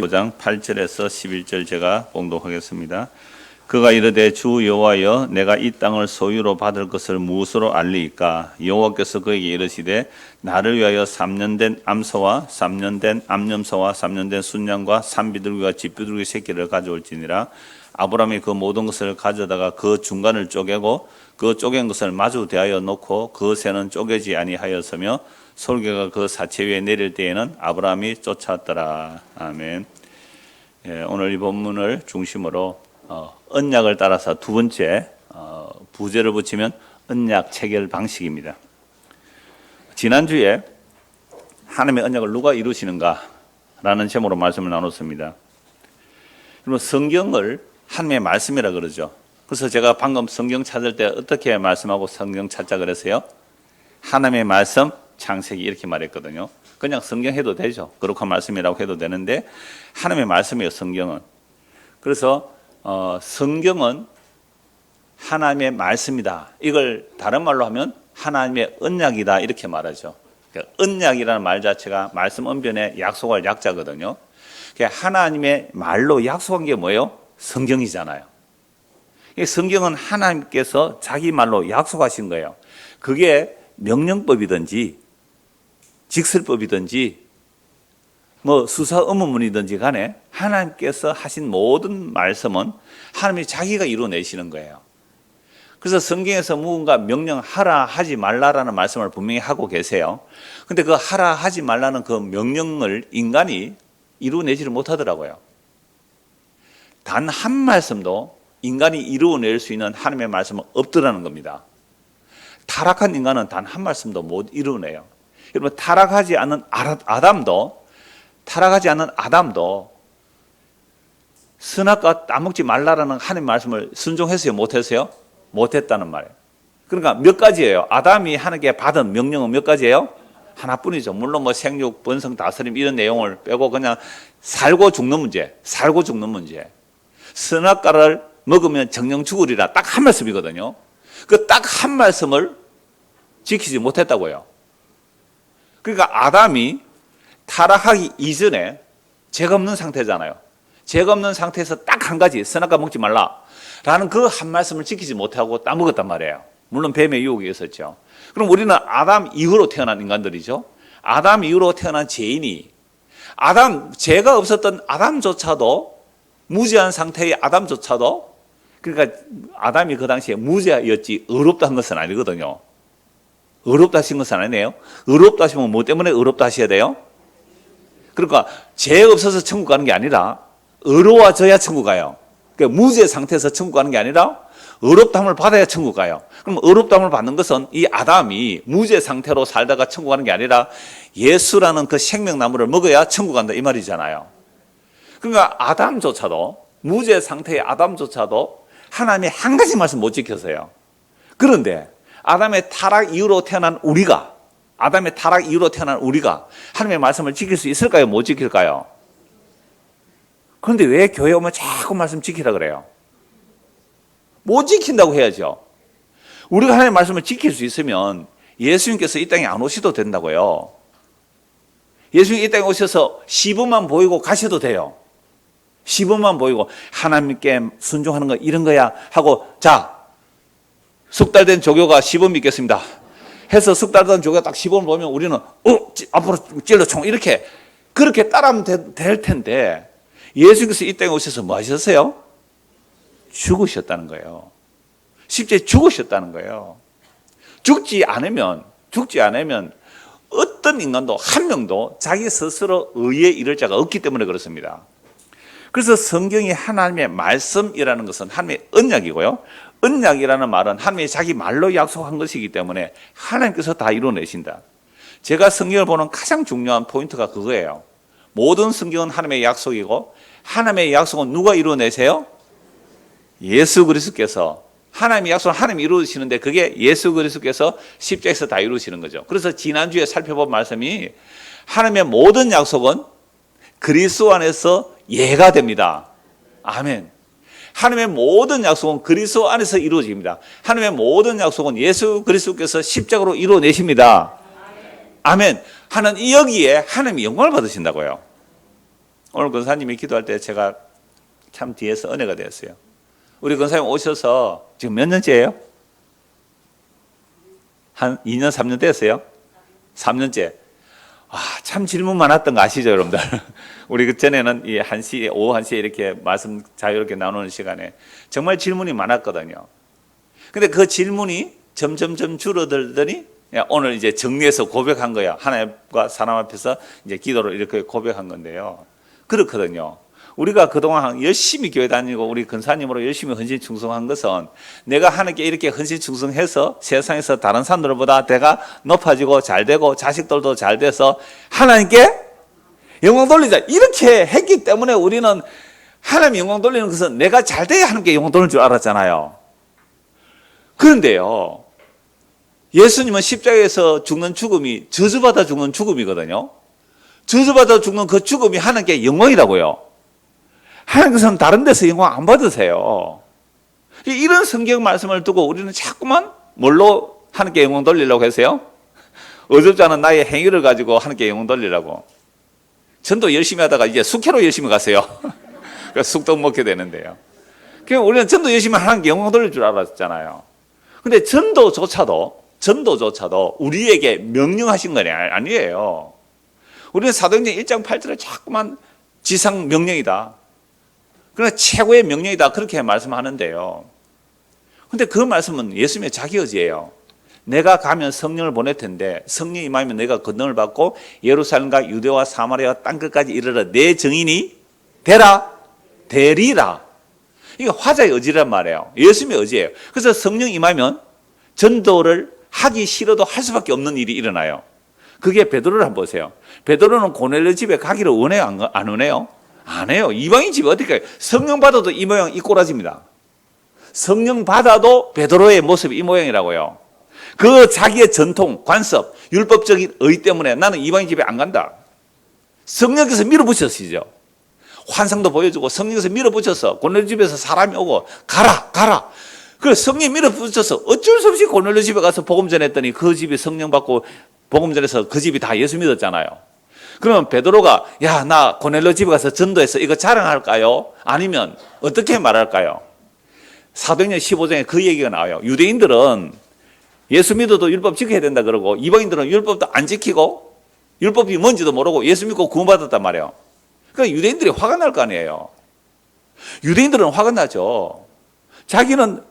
5장 8절에서 11절 제가 봉독하겠습니다. 그가 이르되 주 여호와여 내가 이 땅을 소유로 받을 것을 무엇으로 알리이까? 여호와께서 그에게 이르시되 나를 위하여 3년 된 암소와 3년 된 암염소와 3년 된 순양과 산비둘기와 집비둘기 새끼를 가져올지니라. 아브라함이 그 모든 것을 가져다가 그 중간을 쪼개고 그 쪼갠 것을 마주 대하여 놓고 그 새는 쪼개지 아니하였으며 솔개가 그 사체 위에 내릴 때에는 아브라함이 쫓아왔더라. 아멘. 오늘 이 본문을 중심으로 언약을 따라서 두 번째 부제를 붙이면 언약 체결 방식입니다. 지난주에 하나님의 언약을 누가 이루시는가 라는 제목으로 말씀을 나눴습니다. 그러면 성경을 하나님의 말씀이라 그러죠. 그래서 제가 방금 성경 찾을 때 어떻게 말씀하고 성경 찾자 그랬어요? 하나님의 말씀 창세기 이렇게 말했거든요. 그냥 성경 해도 되죠. 거룩한 말씀이라고 해도 되는데 하나님의 말씀이에요, 성경은. 그래서 성경은 하나님의 말씀이다. 이걸 다른 말로 하면 하나님의 언약이다 이렇게 말하죠. 그러니까 언약이라는 말 자체가 말씀 언변에 약속할 약자거든요. 그러니까 하나님의 말로 약속한 게 뭐예요? 성경이잖아요. 성경은 하나님께서 자기 말로 약속하신 거예요. 그게 명령법이든지 직설법이든지 뭐 수사 의문문이든지 간에 하나님께서 하신 모든 말씀은 하나님이 자기가 이루어내시는 거예요. 그래서 성경에서 무언가 명령하라 하지 말라라는 말씀을 분명히 하고 계세요. 근데 그 하라 하지 말라는 그 명령을 인간이 이루어내지를 못하더라고요. 단 한 말씀도 인간이 이루어낼 수 있는 하나님의 말씀은 없더라는 겁니다. 타락한 인간은 단 한 말씀도 못 이루어내요. 여러분 타락하지 않은 아담도 선악과 따먹지 말라라는 하나님의 말씀을 순종했어요? 못했어요? 못했다는 말이에요. 그러니까 몇 가지예요? 아담이 하나님께 받은 명령은 몇 가지예요? 하나뿐이죠. 물론 뭐 생육, 번성, 다스림 이런 내용을 빼고 그냥 살고 죽는 문제. 선악과를 먹으면 정령 죽으리라 딱 한 말씀이거든요. 그 딱 한 말씀을 지키지 못했다고요. 그러니까 아담이 타락하기 이전에 죄가 없는 상태잖아요. 죄가 없는 상태에서 딱 한 가지 선악과 먹지 말라라는 그 한 말씀을 지키지 못하고 따먹었단 말이에요. 물론 뱀의 유혹이 있었죠. 그럼 우리는 아담 이후로 태어난 인간들이죠. 아담 이후로 태어난 죄인이 죄가 없었던 아담조차도 무죄한 상태의 아담조차도 그러니까 아담이 그 당시에 무죄였지 의롭다 한 것은 아니거든요. 의롭다 하신 것은 아니네요. 의롭다 하시면 뭐 때문에 의롭다 하셔야 돼요? 그러니까 죄 없어서 천국 가는 게 아니라 의로워져야 천국 가요. 그러니까 무죄 상태에서 천국 가는 게 아니라 의롭다함을 받아야 천국 가요. 그럼 의롭다함을 받는 것은 이 아담이 무죄 상태로 살다가 천국 가는 게 아니라 예수라는 그 생명나무를 먹어야 천국 간다 이 말이잖아요. 그러니까 아담조차도 무죄 상태의 아담조차도 하나님의 한 가지 말씀 못 지켰어요. 그런데 아담의 타락 이후로 태어난 우리가 하나님의 말씀을 지킬 수 있을까요? 못 지킬까요? 그런데 왜 교회 오면 자꾸 말씀 지키라 그래요? 못 지킨다고 해야죠. 우리가 하나님의 말씀을 지킬 수 있으면 예수님께서 이 땅에 안 오셔도 된다고요. 예수님 이 땅에 오셔서 시범만 보이고 가셔도 돼요. 시범만 보이고 하나님께 순종하는 거 이런 거야 하고 자 숙달 된 조교가 시범 믿겠습니다 해서 숙달 된 조교가 딱 시범을 보면 우리는 앞으로 찔러총 이렇게 그렇게 따라하면 될 텐데 예수님께서 이 땅에 오셔서 뭐 하셨어요? 죽으셨다는 거예요. 십자가에 죽으셨다는 거예요. 죽지 않으면 어떤 인간도 한 명도 자기 스스로 의에 이를 자가 없기 때문에 그렇습니다. 그래서 성경이 하나님의 말씀이라는 것은 하나님의 언약이고요. 언약이라는 말은 하나님이 자기 말로 약속한 것이기 때문에 하나님께서 다 이루어내신다. 제가 성경을 보는 가장 중요한 포인트가 그거예요. 모든 성경은 하나님의 약속이고 하나님의 약속은 누가 이루어내세요? 예수 그리스도께서. 하나님의 약속은 하나님이 이루어지시는데 그게 예수 그리스도께서 십자가에서 다 이루어지는 거죠. 그래서 지난주에 살펴본 말씀이 하나님의 모든 약속은 그리스도 안에서 예가 됩니다. 아멘. 하나님의 모든 약속은 그리스도 안에서 이루어집니다. 하나님의 모든 약속은 예수 그리스도께서 십자가로 이루어내십니다. 아멘. 하는 여기에 하나님이 영광을 받으신다고요. 오늘 권사님이 기도할 때 제가 참 뒤에서 은혜가 되었어요. 우리 권사님 오셔서 지금 몇 년째예요? 한 2년, 3년 됐어요? 3년째. 참 질문 많았던 거 아시죠, 여러분들? 우리 그 전에는 이 1시, 오후 1시에 이렇게 말씀 자유롭게 나누는 시간에 정말 질문이 많았거든요. 근데 그 질문이 점점점 줄어들더니 오늘 이제 정리해서 고백한 거야. 하나님과 사람 앞에서 이제 기도를 이렇게 고백한 건데요. 그렇거든요. 우리가 그동안 열심히 교회 다니고 우리 근사님으로 열심히 헌신 충성한 것은 내가 하나님께 이렇게 헌신 충성해서 세상에서 다른 사람들보다 내가 높아지고 잘 되고 자식들도 잘 돼서 하나님께 영광 돌리자 이렇게 했기 때문에 우리는 하나님 영광 돌리는 것은 내가 잘 돼야 하나님께 영광 돌릴 줄 알았잖아요. 그런데요, 예수님은 십자가에서 죽는 죽음이 저주받아 죽는 죽음이거든요. 저주받아 죽는 그 죽음이 하나님께 영광이라고요. 하나님께서는 다른 데서 영광 안 받으세요. 이런 성경 말씀을 두고 우리는 자꾸만 뭘로 하나님께 영광 돌리려고 했어요? 어줍지 않은 나의 행위를 가지고 하나님께 영광 돌리려고. 전도 열심히 하다가 이제 숙회로 열심히 가세요. 숙떡 먹게 되는데요. 그러니까 우리는 전도 열심히 하나님께 영광 돌릴 줄 알았잖아요. 근데 전도조차도 우리에게 명령하신 건 아니에요. 우리는 사도행전 1장 8절에 자꾸만 지상 명령이다. 그러나 최고의 명령이다. 그렇게 말씀하는데요. 근데 그 말씀은 예수님의 자기의지예요. 내가 가면 성령을 보낼 텐데 성령이 임하면 내가 권능을 받고 예루살렘과 유대와 사마리아 땅끝까지 이르러 내 증인이 되리라. 이거 화자의 의지란 말이에요. 예수님의 의지예요. 그래서 성령 임하면 전도를 하기 싫어도 할 수밖에 없는 일이 일어나요. 그게 베드로를 한번 보세요. 베드로는 고넬료 집에 가기를 원해요? 안 원해요? 안 해요. 이방인 집에 어떻게 해요? 성령 받아도 이 모양 이 꼬라집니다. 성령 받아도 베드로의 모습이 이 모양이라고요. 그 자기의 전통, 관습, 율법적인 의 때문에 나는 이방인 집에 안 간다. 성령께서 밀어붙였시죠. 환상도 보여주고 성령께서 밀어붙여서 고넬료 집에서 사람이 오고 가라. 그래서 성령이 밀어붙여서 어쩔 수 없이 고넬료 집에 가서 복음 전했더니 그 집이 성령 받고 복음 전해서 그 집이 다 예수 믿었잖아요. 그러면 베드로가 야, 나 고넬료 집에 가서 전도해서 이거 자랑할까요? 아니면 어떻게 말할까요? 사도행전 15장에 그 얘기가 나와요. 유대인들은 예수 믿어도 율법 지켜야 된다 그러고 이방인들은 율법도 안 지키고 율법이 뭔지도 모르고 예수 믿고 구원받았단 말이에요. 그러니까 유대인들이 화가 날 거 아니에요. 유대인들은 화가 나죠. 자기는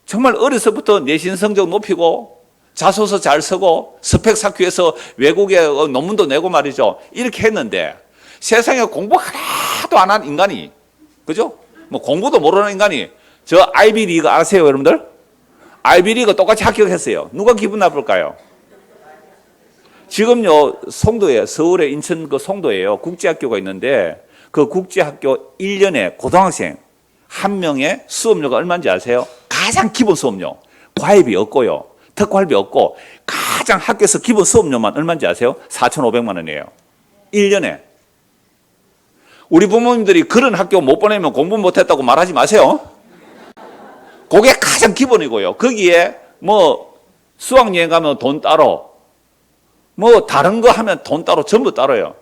정말 어려서부터 내신 성적 높이고 자소서 잘 쓰고 스펙 쌓기 위해서 외국에 논문도 내고 말이죠. 이렇게 했는데 세상에 공부 하나도 안 한 인간이, 그죠? 뭐 공부도 모르는 인간이 저 아이비리그 아세요, 여러분들? 아이비리그 똑같이 합격했어요. 누가 기분 나쁠까요? 지금요, 송도에, 서울에 인천 그 송도에요. 국제학교가 있는데 그 국제학교 1년에 고등학생 한 명의 수업료가 얼마인지 아세요? 가장 기본 수업료. 과외비 없고요. 특활비 없고 가장 학교에서 기본 수업료만 얼마인지 아세요? 4,500만 원이에요. 1년에. 우리 부모님들이 그런 학교 못 보내면 공부 못했다고 말하지 마세요. 그게 가장 기본이고요. 거기에 뭐 수학여행 가면 돈 따로, 뭐 다른 거 하면 돈 따로 전부 따로요.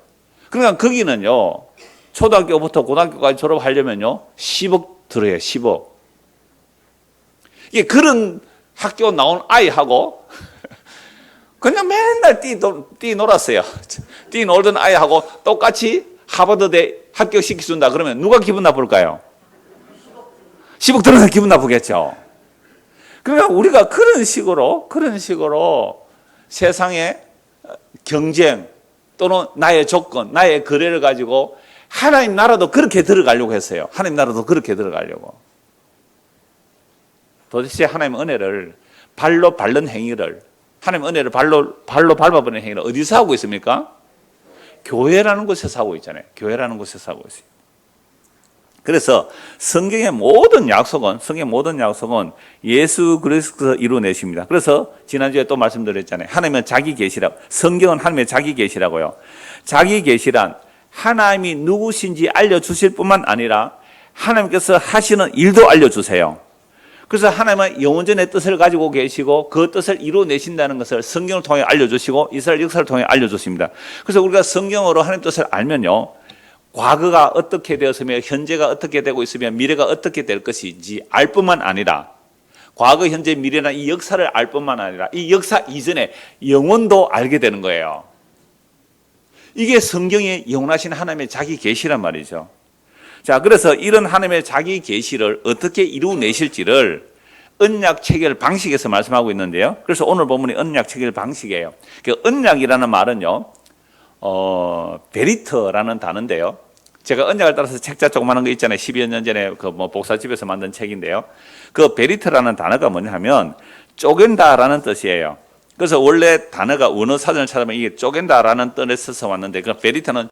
그러니까 거기는요, 초등학교부터 고등학교까지 졸업하려면요 10억 들어요. 10억. 이게 그런 학교 나온 아이하고 그냥 맨날 뛰 놀았어요. 뛰 놀던 아이하고 똑같이 하버드대 합격시켜준다 그러면 누가 기분 나쁠까요? 10억 들어서 기분 나쁘겠죠. 그러니까 우리가 그런 식으로 세상의 경쟁 또는 나의 조건, 나의 거래를 가지고 하나님 나라도 그렇게 들어가려고 했어요. 하나님 나라도 그렇게 들어가려고. 도대체 하나님의 은혜를 발로 밟는 행위를, 하나님의 은혜를 발로 밟아버리는 행위를 어디서 하고 있습니까? 교회라는 곳에서 하고 있잖아요. 교회라는 곳에서 하고 있어요. 그래서 성경의 모든 약속은 예수 그리스도에서 이루어내십니다. 그래서 지난주에 또 말씀드렸잖아요. 하나님은 자기 계시라고, 성경은 하나님의 자기 계시라고요. 자기 계시란 하나님이 누구신지 알려주실 뿐만 아니라 하나님께서 하시는 일도 알려주세요. 그래서 하나님은 영원전의 뜻을 가지고 계시고 그 뜻을 이루어내신다는 것을 성경을 통해 알려주시고 이스라엘 역사를 통해 알려주십니다. 그래서 우리가 성경으로 하나님 뜻을 알면요, 과거가 어떻게 되었으며 현재가 어떻게 되고 있으며 미래가 어떻게 될 것인지 알 뿐만 아니라 과거, 현재, 미래나 이 역사를 알 뿐만 아니라 이 역사 이전에 영원도 알게 되는 거예요. 이게 성경에 영원하신 하나님의 자기 계시란 말이죠. 자, 그래서 이런 하나님의 자기 계시를 어떻게 이루어내실지를 언약 체결 방식에서 말씀하고 있는데요. 그래서 오늘 본문이 언약 체결 방식이에요. 그 언약이라는 말은요, 베리터라는 단어인데요. 제가 언약을 따라서 책자 조그마한 거 있잖아요. 12여 년 전에 그 복사집에서 만든 책인데요. 그 베리터라는 단어가 뭐냐 하면 쪼갠다라는 뜻이에요. 그래서 원래 단어가 원어 사전을 찾아보면 이게 쪼갠다라는 뜻에서 왔는데 그 베리터는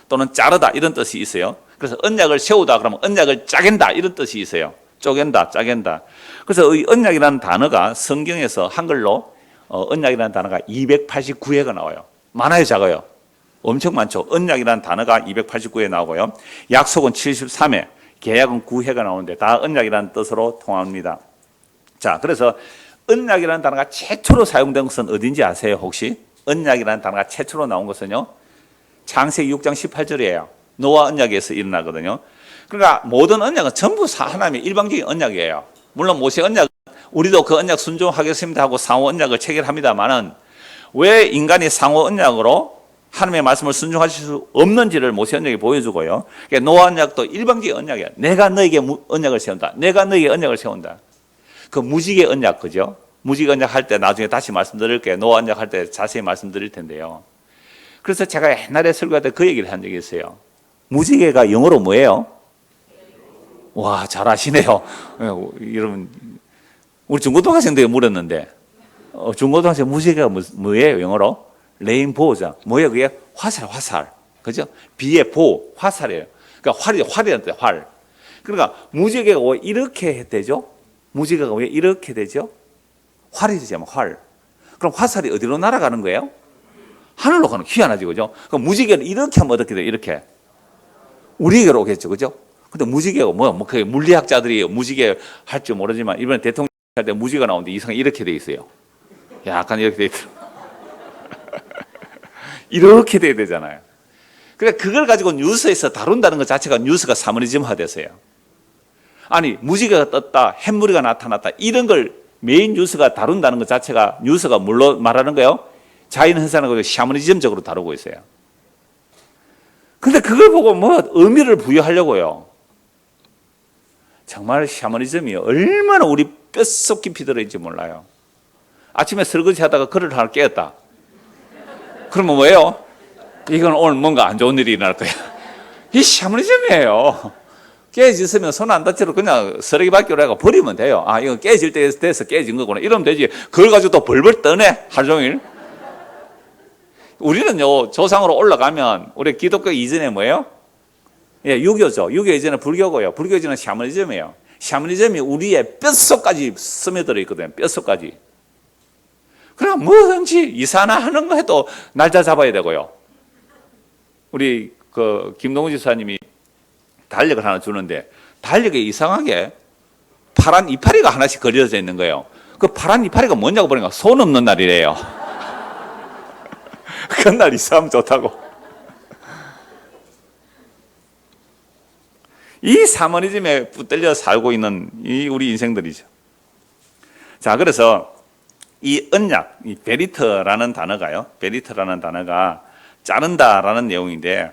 또는 자르다 이런 뜻이 있어요. 그래서 언약을 세우다 그러면 언약을 짜갠다 이런 뜻이 있어요. 쪼갠다, 짜갠다. 그래서 이 언약이라는 단어가 성경에서 한글로 언약이라는 단어가 289회가 나와요. 많아요, 작아요? 엄청 많죠. 언약이라는 단어가 289회 나오고요. 약속은 73회, 계약은 9회가 나오는데 다 언약이라는 뜻으로 통합니다. 자, 그래서 언약이라는 단어가 최초로 사용된 것은 어딘지 아세요, 혹시? 언약이라는 단어가 최초로 나온 것은요, 창세기 6장 18절이에요. 노아 언약에서 일어나거든요. 그러니까 모든 언약은 전부 하나님의 일방적인 언약이에요. 물론 모세 언약은 우리도 그 언약 순종하겠습니다 하고 상호 언약을 체결합니다만은 왜 인간이 상호 언약으로 하나님의 말씀을 순종하실 수 없는지를 모세 언약이 보여주고요. 그러니까 노아 언약도 일방적인 언약이에요. 내가 너에게 언약을 세운다. 내가 너에게 언약을 세운다. 그 무지개 언약, 그죠? 무지개 언약 할 때 나중에 다시 말씀드릴게요. 노아 언약 할 때 자세히 말씀드릴 텐데요. 그래서 제가 옛날에 설교할 때 그 얘기를 한 적이 있어요. 무지개가 영어로 뭐예요? 와, 잘 아시네요. 여러분, 우리 중고등학생들이 물었는데, 중고등학생 무지개가 뭐예요, 영어로? 레인보우죠. 뭐예요, 그게? 화살. 그죠? 비의 보, 화살이에요. 그러니까 활이란 뜻, 활. 그러니까 무지개가 왜 이렇게 되죠? 무지개가 왜 이렇게 되죠? 활이 되잖아요, 활. 그럼 화살이 어디로 날아가는 거예요? 하늘로 가는, 희한하지, 그죠? 그럼 무지개를 이렇게 하면 어떻게 돼요, 이렇게? 우리에게로 오겠죠, 그죠? 근데 무지개가 그 물리학자들이 무지개 할 줄 모르지만 이번에 대통령 할 때 무지개가 나오는데 이상하게 이렇게 돼 있어요. 약간 이렇게 돼 있어요. 이렇게 돼야 되잖아요. 그러니까 그걸 가지고 뉴스에서 다룬다는 것 자체가 뉴스가 사모니즘화 됐어요. 아니, 무지개가 떴다, 햇무리가 나타났다, 이런 걸 메인 뉴스가 다룬다는 것 자체가 뉴스가 뭘로 말하는 거예요? 자연현상을 샤머니즘적으로 다루고 있어요. 근데 그걸 보고 뭐 의미를 부여하려고요. 정말 샤머니즘이 얼마나 우리 뼛속 깊이 들어있는지 몰라요. 아침에 설거지 하다가 그릇 하나 깨었다. 그러면 뭐예요? 이건 오늘 뭔가 안 좋은 일이 일어날 거야. 이 샤머니즘이에요. 깨졌으면 손 안 다치고 그냥 쓰레기 밖으로 해가 버리면 돼요. 아, 이거 깨질 때 돼서 깨진 거구나. 이러면 되지. 그걸 가지고 또 벌벌 떠네. 하루 종일. 우리는요, 조상으로 올라가면, 우리 기독교 이전에 뭐예요? 예, 유교죠. 유교 이전에 불교고요. 불교 이전에 샤머니즘이에요. 샤머니즘이 우리의 뼛속까지 스며들어 있거든요. 뼛속까지. 그럼 뭐든지 이사나 하는 거 해도 날짜 잡아야 되고요. 우리 그 김동우 지사님이 달력을 하나 주는데 달력에 이상하게 파란 이파리가 하나씩 그려져 있는 거예요. 그 파란 이파리가 뭐냐고 보니까 손 없는 날이래요. 그날 이사하면 좋다고. 이 사모니즘에 붙들려 살고 있는 이 우리 인생들이죠. 자, 그래서 이 언약, 이 베리터라는 단어가요. 베리터라는 단어가 자른다라는 내용인데,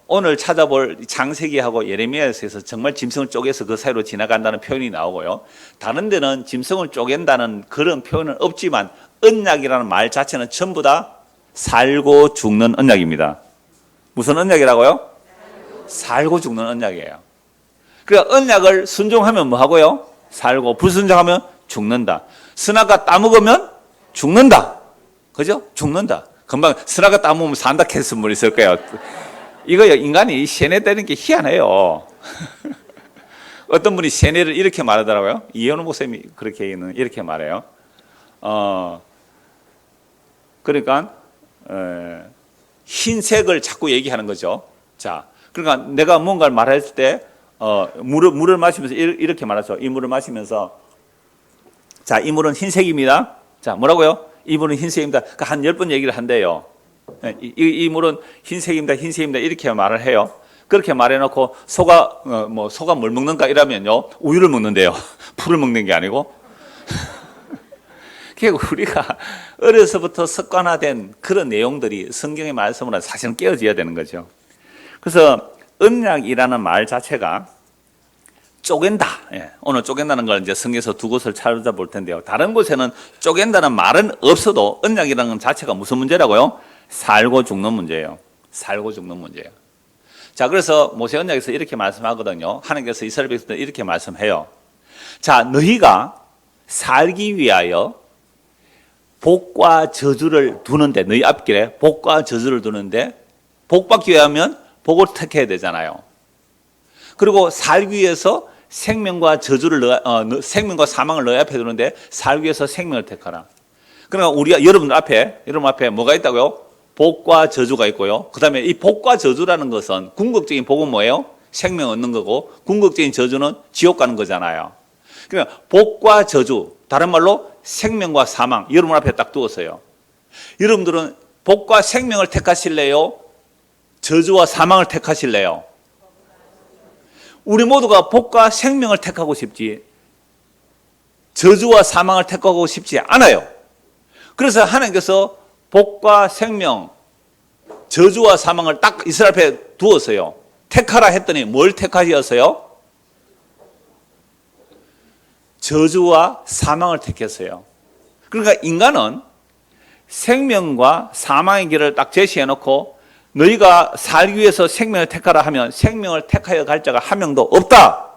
오늘 찾아볼 창세기하고 예레미야에서 정말 짐승을 쪼개서 그 사이로 지나간다는 표현이 나오고요. 다른 데는 짐승을 쪼갠다는 그런 표현은 없지만 언약이라는 말 자체는 전부 다 살고 죽는 언약입니다. 무슨 언약이라고요? 살고 죽는 언약이에요. 그러니까 언약을 순종하면 뭐 하고요? 살고, 불순종하면 죽는다. 선악과 따먹으면 죽는다. 그죠? 죽는다. 금방 선악과 따먹으면 산다 했으면 뭐 있을 거예요. 이거요, 인간이 세뇌되는 게 희한해요. 어떤 분이 세뇌를 이렇게 말하더라고요. 이현우 목사님이 그렇게 이렇게 말해요. 그러니까 흰색을 자꾸 얘기하는 거죠. 자, 그러니까 내가 뭔가를 말할 때 물을 마시면서 이렇게 말하죠. 이 물을 마시면서, 자, 이 물은 흰색입니다. 자, 뭐라고요? 이 물은 흰색입니다. 그러니까 한 10번 얘기를 한대요. 이 물은 흰색입니다, 흰색입니다 이렇게 말을 해요. 그렇게 말해놓고 소가 소가 뭘 먹는가 이러면요 우유를 먹는데요. 풀을 먹는 게 아니고. 우리가 어려서부터 습관화된 그런 내용들이 성경의 말씀으로 사실은 깨어져야 되는 거죠. 그래서 언약이라는 말 자체가 쪼갠다. 오늘 쪼갠다는 걸 이제 성경에서 두 곳을 찾아볼 텐데요. 다른 곳에는 쪼갠다는 말은 없어도 언약이라는 것 자체가 무슨 문제라고요? 살고 죽는 문제예요. 살고 죽는 문제예요. 자, 그래서 모세 언약에서 이렇게 말씀하거든요. 하나님께서 이스라엘 백성들 이렇게 말씀해요. 자, 너희가 살기 위하여 복과 저주를 두는데, 너희 앞길에 복과 저주를 두는데, 복 받기 위하면 복을 택해야 되잖아요. 그리고 살기 위해서 생명과 생명과 사망을 너희 앞에 두는데, 살기 위해서 생명을 택하라. 그러니까 우리가 여러분 앞에 뭐가 있다고요? 복과 저주가 있고요. 그 다음에 이 복과 저주라는 것은, 궁극적인 복은 뭐예요? 생명 얻는 거고, 궁극적인 저주는 지옥 가는 거잖아요. 그러니까 복과 저주, 다른 말로 생명과 사망, 여러분 앞에 딱 두었어요. 여러분들은 복과 생명을 택하실래요? 저주와 사망을 택하실래요? 우리 모두가 복과 생명을 택하고 싶지, 저주와 사망을 택하고 싶지 않아요. 그래서 하나님께서 복과 생명, 저주와 사망을 딱 이스라엘 앞에 두었어요. 택하라 했더니 뭘 택하셨어요? 저주와 사망을 택했어요. 그러니까 인간은 생명과 사망의 길을 딱 제시해놓고 너희가 살기 위해서 생명을 택하라 하면 생명을 택하여 갈 자가 한 명도 없다.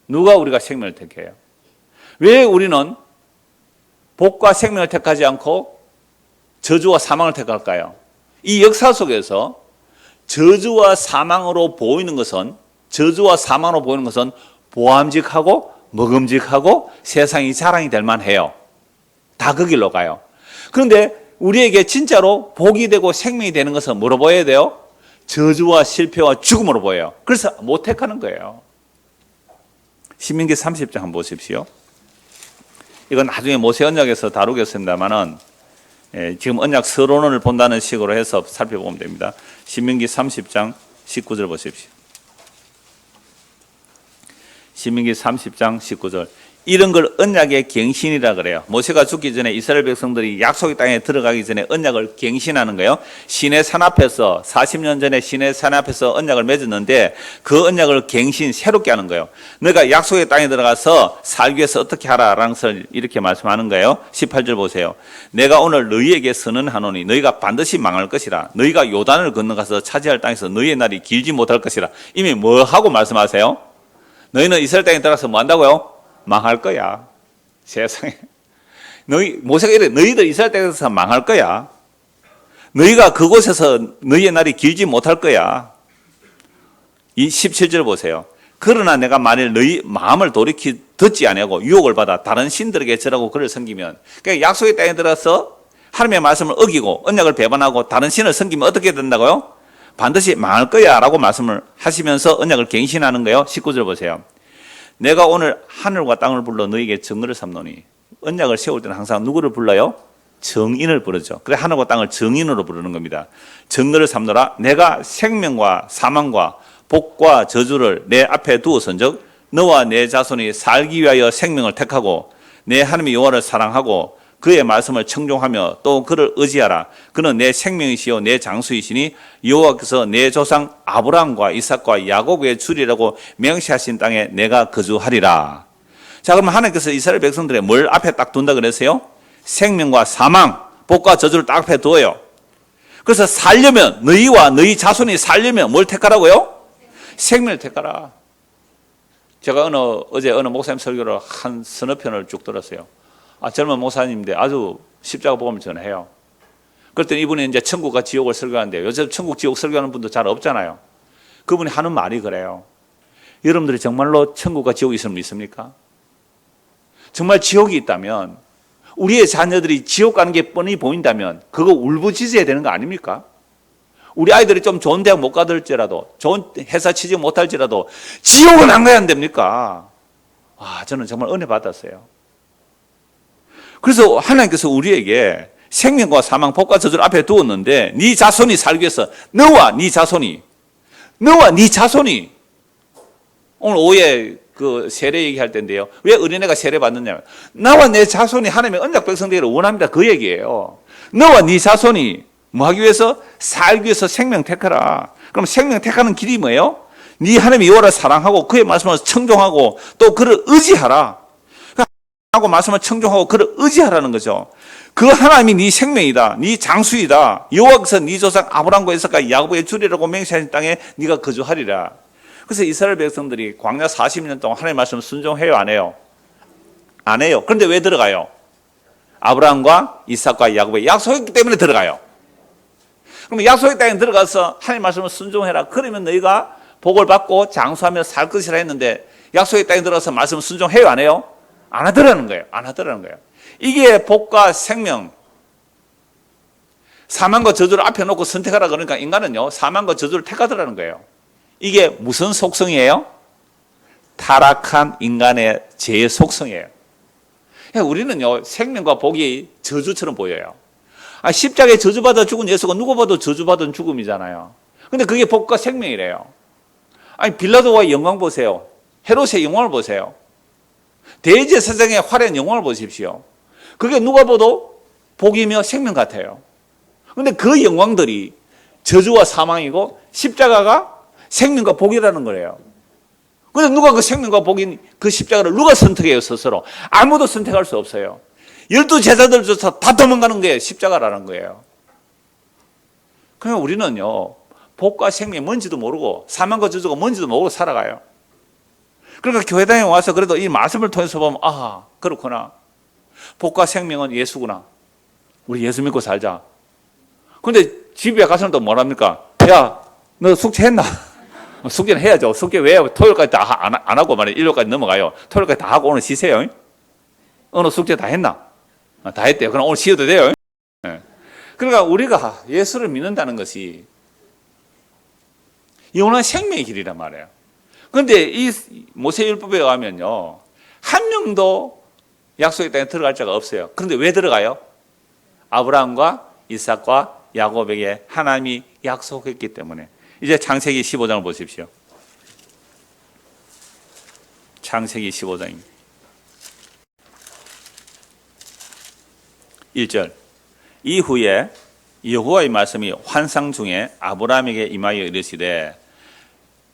누가 우리가 생명을 택해요? 왜 우리는 복과 생명을 택하지 않고 저주와 사망을 택할까요? 이 역사 속에서 저주와 사망으로 보이는 것은 보암직하고 먹음직하고 세상이 자랑이 될 만해요. 다 그 길로 가요. 그런데 우리에게 진짜로 복이 되고 생명이 되는 것은 뭐로 보여야 돼요? 저주와 실패와 죽음으로 보여요. 그래서 못 택하는 거예요. 신명기 30장 한번 보십시오. 이건 나중에 모세 언약에서 다루겠습니다만은 지금 언약 서론을 본다는 식으로 해서 살펴보면 됩니다. 신명기 30장 19절 보십시오. 신명기 30장 19절. 이런 걸 언약의 갱신이라 그래요. 모세가 죽기 전에 이스라엘 백성들이 약속의 땅에 들어가기 전에 언약을 갱신하는 거예요. 시내산 앞에서 40년 전에 시내산 앞에서 언약을 맺었는데 그 언약을 새롭게 하는 거예요. 너가 약속의 땅에 들어가서 살기 위해서 어떻게 하라라는 것을 이렇게 말씀하는 거예요. 18절 보세요. 내가 오늘 너희에게 선언하노니 너희가 반드시 망할 것이라. 너희가 요단을 건너가서 차지할 땅에서 너희의 날이 길지 못할 것이라. 이미 뭐 하고 말씀하세요? 너희는 이스라엘 땅에 들어가서 뭐 한다고요? 망할 거야. 세상에. 모세가 이래, 너희들 이스라엘 땅에서 망할 거야. 너희가 그곳에서 너희의 날이 길지 못할 거야. 이 17절 보세요. 그러나 내가 만일 너희 마음을 돌이키 듣지 아니하고 유혹을 받아 다른 신들에게 절하고 그를 섬기면, 그러니까 약속의 땅에 들어서 하나님의 말씀을 어기고 언약을 배반하고 다른 신을 섬기면 어떻게 된다고요? 반드시 망할 거야 라고 말씀을 하시면서 언약을 갱신하는 거예요. 19절 보세요. 내가 오늘 하늘과 땅을 불러 너희에게 증거를 삼노니. 언약을 세울 때는 항상 누구를 불러요? 정인을 부르죠. 그래 하늘과 땅을 정인으로 부르는 겁니다. 증거를 삼노라. 내가 생명과 사망과 복과 저주를 내 앞에 두었은즉 너와 내 자손이 살기 위하여 생명을 택하고 내 하나님의 여호와를 사랑하고 그의 말씀을 청종하며 또 그를 의지하라. 그는 내 생명이시요 내 장수이시니 여호와께서 내 조상 아브라함과 이삭과 야곱의 주리라고 명시하신 땅에 내가 거주하리라. 자, 그러면 하나님께서 이스라엘 백성들의 뭘 앞에 딱 둔다 그랬어요? 생명과 사망, 복과 저주를 딱 앞에 두어요. 그래서 살려면, 너희와 너희 자손이 살려면 뭘 택하라고요? 생명을 택하라. 제가 어제 어느 목사님 설교를 한 서너 편을 쭉 들었어요. 젊은 목사님인데 아주 십자가 복음을 전해요. 그랬더니 이분이 이제 천국과 지옥을 설교하는데 요즘 천국 지옥 설교하는 분도 잘 없잖아요. 그분이 하는 말이 그래요. 여러분들이 정말로 천국과 지옥이 있으면 믿습니까? 정말 지옥이 있다면, 우리의 자녀들이 지옥 가는 게 뻔히 보인다면 그거 울부짖어야 되는 거 아닙니까? 우리 아이들이 좀 좋은 대학 못 가들지라도, 좋은 회사 취직 못 할지라도 지옥은 안 가야 안 됩니까? 저는 정말 은혜 받았어요. 그래서 하나님께서 우리에게 생명과 사망, 복과 저주를 앞에 두었는데 네 자손이 살기 위해서 너와 네 자손이 오늘 오후에 그 세례 얘기할 텐데요. 왜 어린애가 세례 받느냐면 나와 내 자손이 하나님의 언약 백성 되기를 원합니다. 그 얘기예요. 너와 네 자손이 뭐 하기 위해서? 살기 위해서 생명 택하라. 그럼 생명 택하는 길이 뭐예요? 네 하나님 여호와를 사랑하고 그의 말씀을 청종하고 또 그를 의지하라. 하고 말씀을 청종하고 그를 의지하라는 거죠. 그 하나님이 네 생명이다. 네 장수이다. 여호와께서 네 조상 아브라함과 이삭과 야곱의 주리라고 맹세하신 땅에 네가 거주하리라. 그래서 이스라엘 백성들이 광야 40년 동안 하나님의 말씀을 순종해요, 안 해요? 안 해요. 그런데 왜 들어가요? 아브라함과 이삭과 야곱의 약속했기 때문에 들어가요. 그럼 약속의 땅에 들어가서 하나님의 말씀을 순종해라. 그러면 너희가 복을 받고 장수하며 살 것이라 했는데 약속의 땅에 들어가서 말씀을 순종해요, 안 해요? 안 하더라는 거예요. 안 하더라는 거예요. 이게 복과 생명, 사망과 저주를 앞에 놓고 선택하라 그러니까 인간은요, 사망과 저주를 택하더라는 거예요. 이게 무슨 속성이에요? 타락한 인간의 죄의 속성이에요. 우리는요, 생명과 복이 저주처럼 보여요. 십자가에 저주받아 죽은 예수가 누구 봐도 저주받은 죽음이잖아요. 근데 그게 복과 생명이래요. 빌라도와의 영광 보세요. 헤롯의 영광을 보세요. 대제사장의 화려한 영광을 보십시오. 그게 누가 봐도 복이며 생명 같아요. 근데 그 영광들이 저주와 사망이고 십자가가 생명과 복이라는 거예요. 근데 누가 그 생명과 복인 그 십자가를 누가 선택해요, 스스로? 아무도 선택할 수 없어요. 12제자들조차 다 도망가는 게 십자가라는 거예요. 그러면 우리는요, 복과 생명이 뭔지도 모르고 사망과 저주가 뭔지도 모르고 살아가요. 그러니까 교회당에 와서 그래도 이 말씀을 통해서 보면 그렇구나. 복과 생명은 예수구나. 우리 예수 믿고 살자. 근데 집에 가서는 또 뭐랍니까? 야, 너 숙제했나? 숙제는 해야죠. 숙제 왜 토요일까지 다 안 하고 말이야. 일요일까지 넘어가요. 토요일까지 다 하고 오늘 쉬세요. 오늘 숙제 다 했나? 다 했대요. 그럼 오늘 쉬어도 돼요. 그러니까 우리가 예수를 믿는다는 것이 영원한 생명의 길이란 말이에요. 그런데 이 모세율법에 의하면요, 한 명도 약속의 땅에 들어갈 자가 없어요. 그런데 왜 들어가요? 아브라함과 이삭과 야곱에게 하나님이 약속했기 때문에. 이제 창세기 15장을 보십시오. 창세기 15장입니다. 1절. 이후에 여호와의 말씀이 환상 중에 아브라함에게 임하여 이르시되,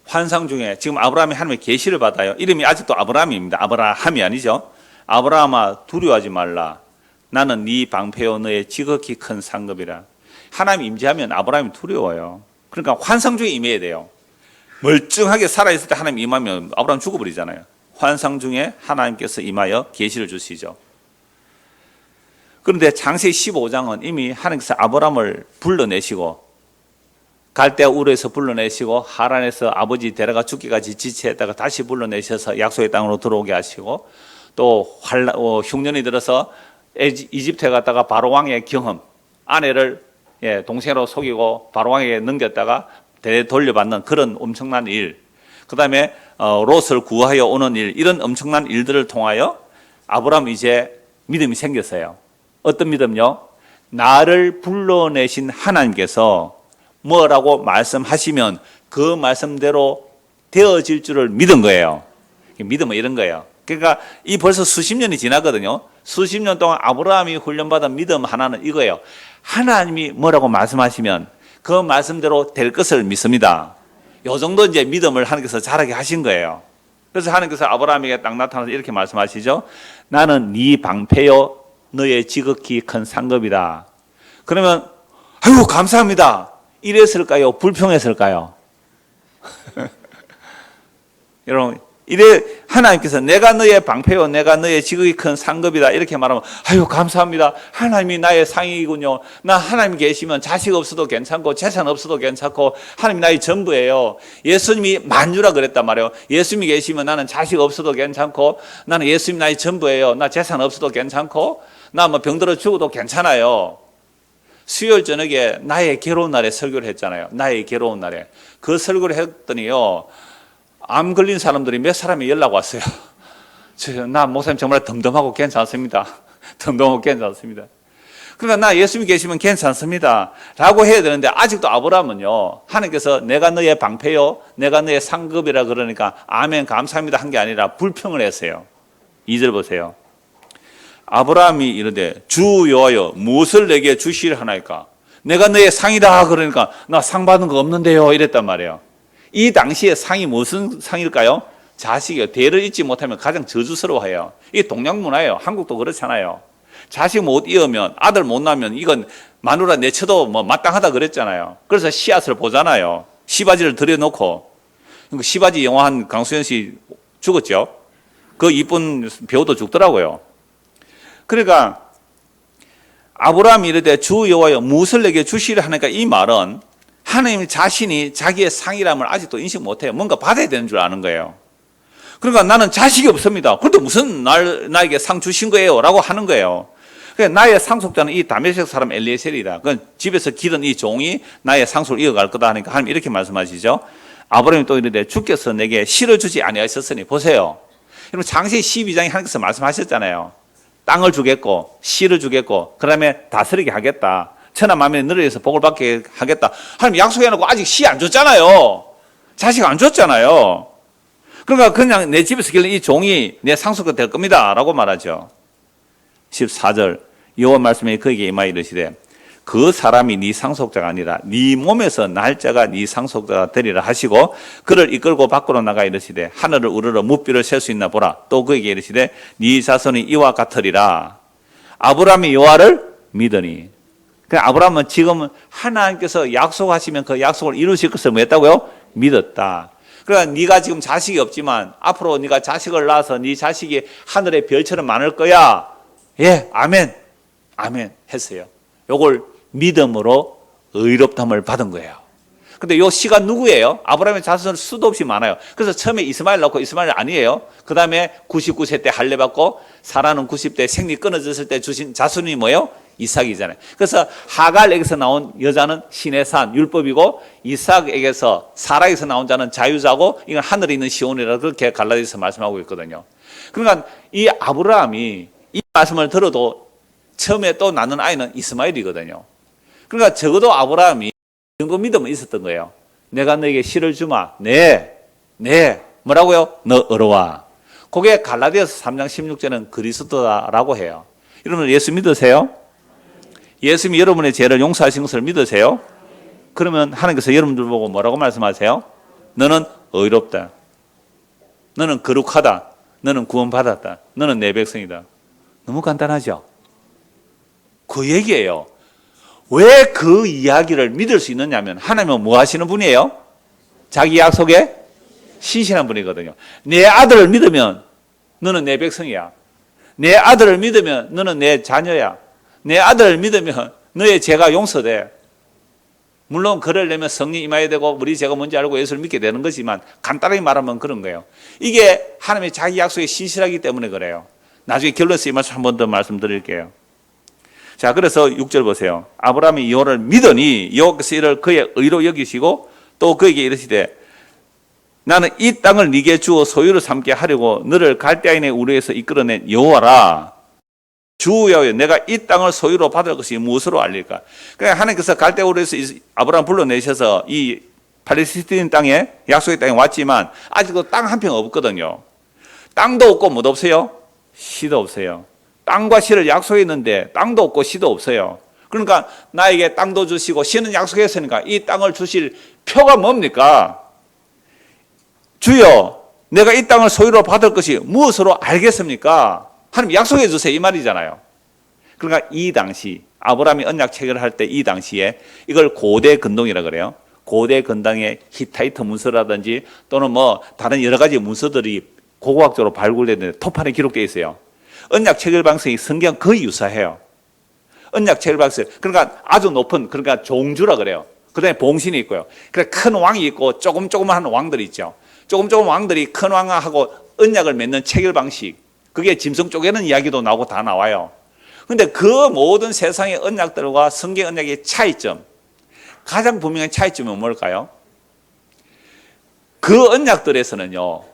환상 중에 지금 아브라함이 하나님의 계시를 받아요. 이름이 아직도 아브라함입니다. 아브라함이 아니죠. 아브라함아 두려워하지 말라. 나는 네 방패요 너의 지극히 큰 상급이라. 하나님 임재하면 아브라함이 두려워요. 그러니까 환상 중에 임해야 돼요. 멀쩡하게 살아있을 때 하나님 임하면 아브라함 죽어버리잖아요. 환상 중에 하나님께서 임하여 계시를 주시죠. 그런데 창세기 15장은 이미 하나님께서 아브라함을 불러내시고 갈대아 우르에서 불러내시고 하란에서 아버지 데려가 죽기까지 지체했다가 다시 불러내셔서 약속의 땅으로 들어오게 하시고 또 흉년이 들어서 이집트에 갔다가 바로 왕의 경험, 아내를 동생으로 속이고 바로 왕에게 넘겼다가 되돌려받는 그런 엄청난 일, 그 다음에 롯을 구하여 오는 일, 이런 엄청난 일들을 통하여 아브라함이 이제 믿음이 생겼어요. 어떤 믿음요? 나를 불러내신 하나님께서 뭐라고 말씀하시면 그 말씀대로 되어질 줄을 믿은 거예요. 믿음은 이런 거예요. 그러니까 이 벌써 수십 년이 지났거든요. 수십 년 동안 아브라함이 훈련받은 믿음 하나는 이거예요. 하나님이 뭐라고 말씀하시면 그 말씀대로 될 것을 믿습니다. 요 정도 이제 믿음을 하나님께서 자라게 하신 거예요. 그래서 하나님께서 아브라함에게 딱 나타나서 이렇게 말씀하시죠. 나는 네 방패요 너의 지극히 큰 상급이다. 그러면 아유 감사합니다. 이랬을까요? 불평했을까요? 여러분, 이래 하나님께서 내가 너의 방패요, 내가 너의 지극히 큰 상급이다 이렇게 말하면 아유 감사합니다. 하나님이 나의 상이군요. 나 하나님 계시면 자식 없어도 괜찮고 재산 없어도 괜찮고 하나님이 나의 전부예요. 예수님이 만주라 그랬단 말이에요. 예수님이 계시면 나는 자식 없어도 괜찮고 나는 예수님이 나의 전부예요. 나 재산 없어도 괜찮고 나 뭐 병들어 죽어도 괜찮아요. 수요일 저녁에 나의 괴로운 날에 설교를 했잖아요. 나의 괴로운 날에. 그 설교를 했더니요, 암 걸린 사람들이 몇 사람이 연락 왔어요. 나 목사님 정말 덤덤하고 괜찮습니다. 덤덤하고 괜찮습니다. 그러니까 나 예수님 계시면 괜찮습니다 라고 해야 되는데 아직도 아브라함은요, 하나님께서 내가 너의 방패요, 내가 너의 상급이라 그러니까 아멘 감사합니다 한 게 아니라 불평을 했어요. 2절 보세요. 아브라함이 이르되 주 여호와여 무엇을 내게 주시려 하나이까? 내가 너의 상이다 그러니까 나 상 받은 거 없는데요 이랬단 말이에요. 이 당시에 상이 무슨 상일까요? 자식이요. 대를 잊지 못하면 가장 저주스러워해요. 이게 동양 문화예요. 한국도 그렇잖아요. 자식 못 이으면, 아들 못 낳으면 이건 마누라 내쳐도 뭐 마땅하다 그랬잖아요. 그래서 씨앗을 보잖아요. 시바지를 들여놓고. 시바지 영화한 강수현 씨 죽었죠. 그 이쁜 배우도 죽더라고요. 그러니까 아브라함이 이르되 주 여호와여 무엇을 내게 주시려 하니까 이 말은 하나님 자신이 자기의 상이람을 아직도 인식 못해요. 뭔가 받아야 되는 줄 아는 거예요. 그러니까 나는 자식이 없습니다. 그런데 무슨 나에게 상 주신 거예요? 라고 하는 거예요. 그러니까 나의 상속자는 이 다메섹 사람 엘리에셀이다. 그 집에서 기른 이 종이 나의 상속을 이어갈 거다 하니까 하나님 이렇게 말씀하시죠. 아브라함이 또 이르되 주께서 내게 실을 주지 아니하셨으니 보세요. 여러분 창세기 12장에 하나님께서 말씀하셨잖아요. 땅을 주겠고 씨를 주겠고 그다음에 다스리게 하겠다. 천하 만민의 너를 위해서 복을 받게 하겠다. 하나님 약속해놓고 아직 씨 안 줬잖아요. 자식 안 줬잖아요. 그러니까 그냥 내 집에서 기른 이 종이 내 상속자 될 겁니다 라고 말하죠. 14절 여호와 말씀에 그에게 임하여 이르시되 그 사람이 네 상속자가 아니라 네 몸에서 날 자가 네 상속자가 되리라 하시고 그를 이끌고 밖으로 나가 이르시되 하늘을 우러러 무비를 셀 수 있나 보라. 또 그에게 이르시되 네 자손이 이와 같으리라. 아브라함이 여호와를 믿으니. 그러니까 아브라함은 지금 하나님께서 약속하시면 그 약속을 이루실 것을 뭐 했다고요? 믿었다. 그러니까 네가 지금 자식이 없지만 앞으로 네가 자식을 낳아서 네 자식이 하늘의 별처럼 많을 거야. 예, 아멘. 아멘 했어요. 요걸 믿음으로 의롭다함을 받은 거예요. 근데 요 씨가 누구예요? 아브라함의 자손은 수도 없이 많아요. 그래서 처음에 이스마엘 낳고 이스마엘 아니에요. 그 다음에 99세 때 할례 받고 사라는 90대 생리 끊어졌을 때 주신 자손이 뭐예요? 이삭이잖아요. 그래서 하갈에게서 나온 여자는 신의 산, 율법이고 이삭에게서 사라에게서 나온 자는 자유자고 이건 하늘에 있는 시온이라 그렇게 갈라디아서 말씀하고 있거든요. 그러니까 이 아브라함이 이 말씀을 들어도 처음에 또 낳는 아이는 이스마엘이거든요. 그러니까 적어도 아브라함이 이 정도 믿음은 있었던 거예요. 내가 너에게 씨를 주마. 네. 뭐라고요? 너 어러와. 그게 갈라디아서 3장 16절은 그리스도다라고 해요. 여러분 예수 믿으세요? 예수님이 여러분의 죄를 용서하신 것을 믿으세요? 그러면 하나님께서 여러분들 보고 뭐라고 말씀하세요? 너는 의롭다. 너는 거룩하다. 너는 구원받았다. 너는 내 백성이다. 너무 간단하죠? 그 얘기예요. 왜 그 이야기를 믿을 수 있느냐면 하나님은 뭐 하시는 분이에요? 자기 약속에 신실한 분이거든요. 내 아들을 믿으면 너는 내 백성이야. 내 아들을 믿으면 너는 내 자녀야. 내 아들을 믿으면 너의 죄가 용서돼. 물론 그를 내면 성령 임하여야 되고 우리 죄가 뭔지 알고 예수를 믿게 되는 거지만 간단하게 말하면 그런 거예요. 이게 하나님의 자기 약속에 신실하기 때문에 그래요. 나중에 결론에서 이 말씀 한 번 더 말씀드릴게요. 자, 그래서 6절 보세요. 아브라함이 여호와를 믿으니 여호와께서 이를 그의 의로 여기시고 또 그에게 이르시되 나는 이 땅을 네게 주어 소유를 삼게 하려고 너를 갈대아인의 우르에서 이끌어낸 여호와라. 주 여호와여 내가 이 땅을 소유로 받을 것이 무엇으로 알릴까? 그러니까 하나님께서 갈대아 우르에서 아브라함 불러내셔서 이 팔레스타인 땅에 약속의 땅에 왔지만 아직도 땅 한 평 없거든요. 땅도 없고 뭐 없어요? 시도 없어요. 땅과 시를 약속했는데 땅도 없고 시도 없어요. 그러니까 나에게 땅도 주시고 시는 약속했으니까 이 땅을 주실 표가 뭡니까? 주여 내가 이 땅을 소유로 받을 것이 무엇으로 알겠습니까? 하나님 약속해 주세요 이 말이잖아요. 그러니까 이 당시 아브라함이 언약 체결할 때 이 당시에 이걸 고대 근동이라 그래요. 고대 근동의 히타이트 문서라든지 또는 뭐 다른 여러 가지 문서들이 고고학적으로 발굴됐는데 토판에 기록되어 있어요. 언약 체결 방식이 성경 거의 유사해요. 언약 체결 방식. 그러니까 아주 높은 그러니까 종주라 그래요. 그다음에 봉신이 있고요. 그러니까 큰 왕이 있고 조그만 왕들이 있죠. 조금 왕들이 큰 왕하고 언약을 맺는 체결 방식. 그게 짐승 쪼개는 이야기도 나오고 다 나와요. 그런데 그 모든 세상의 언약들과 성경 언약의 차이점, 가장 분명한 차이점은 뭘까요? 그 언약들에서는요,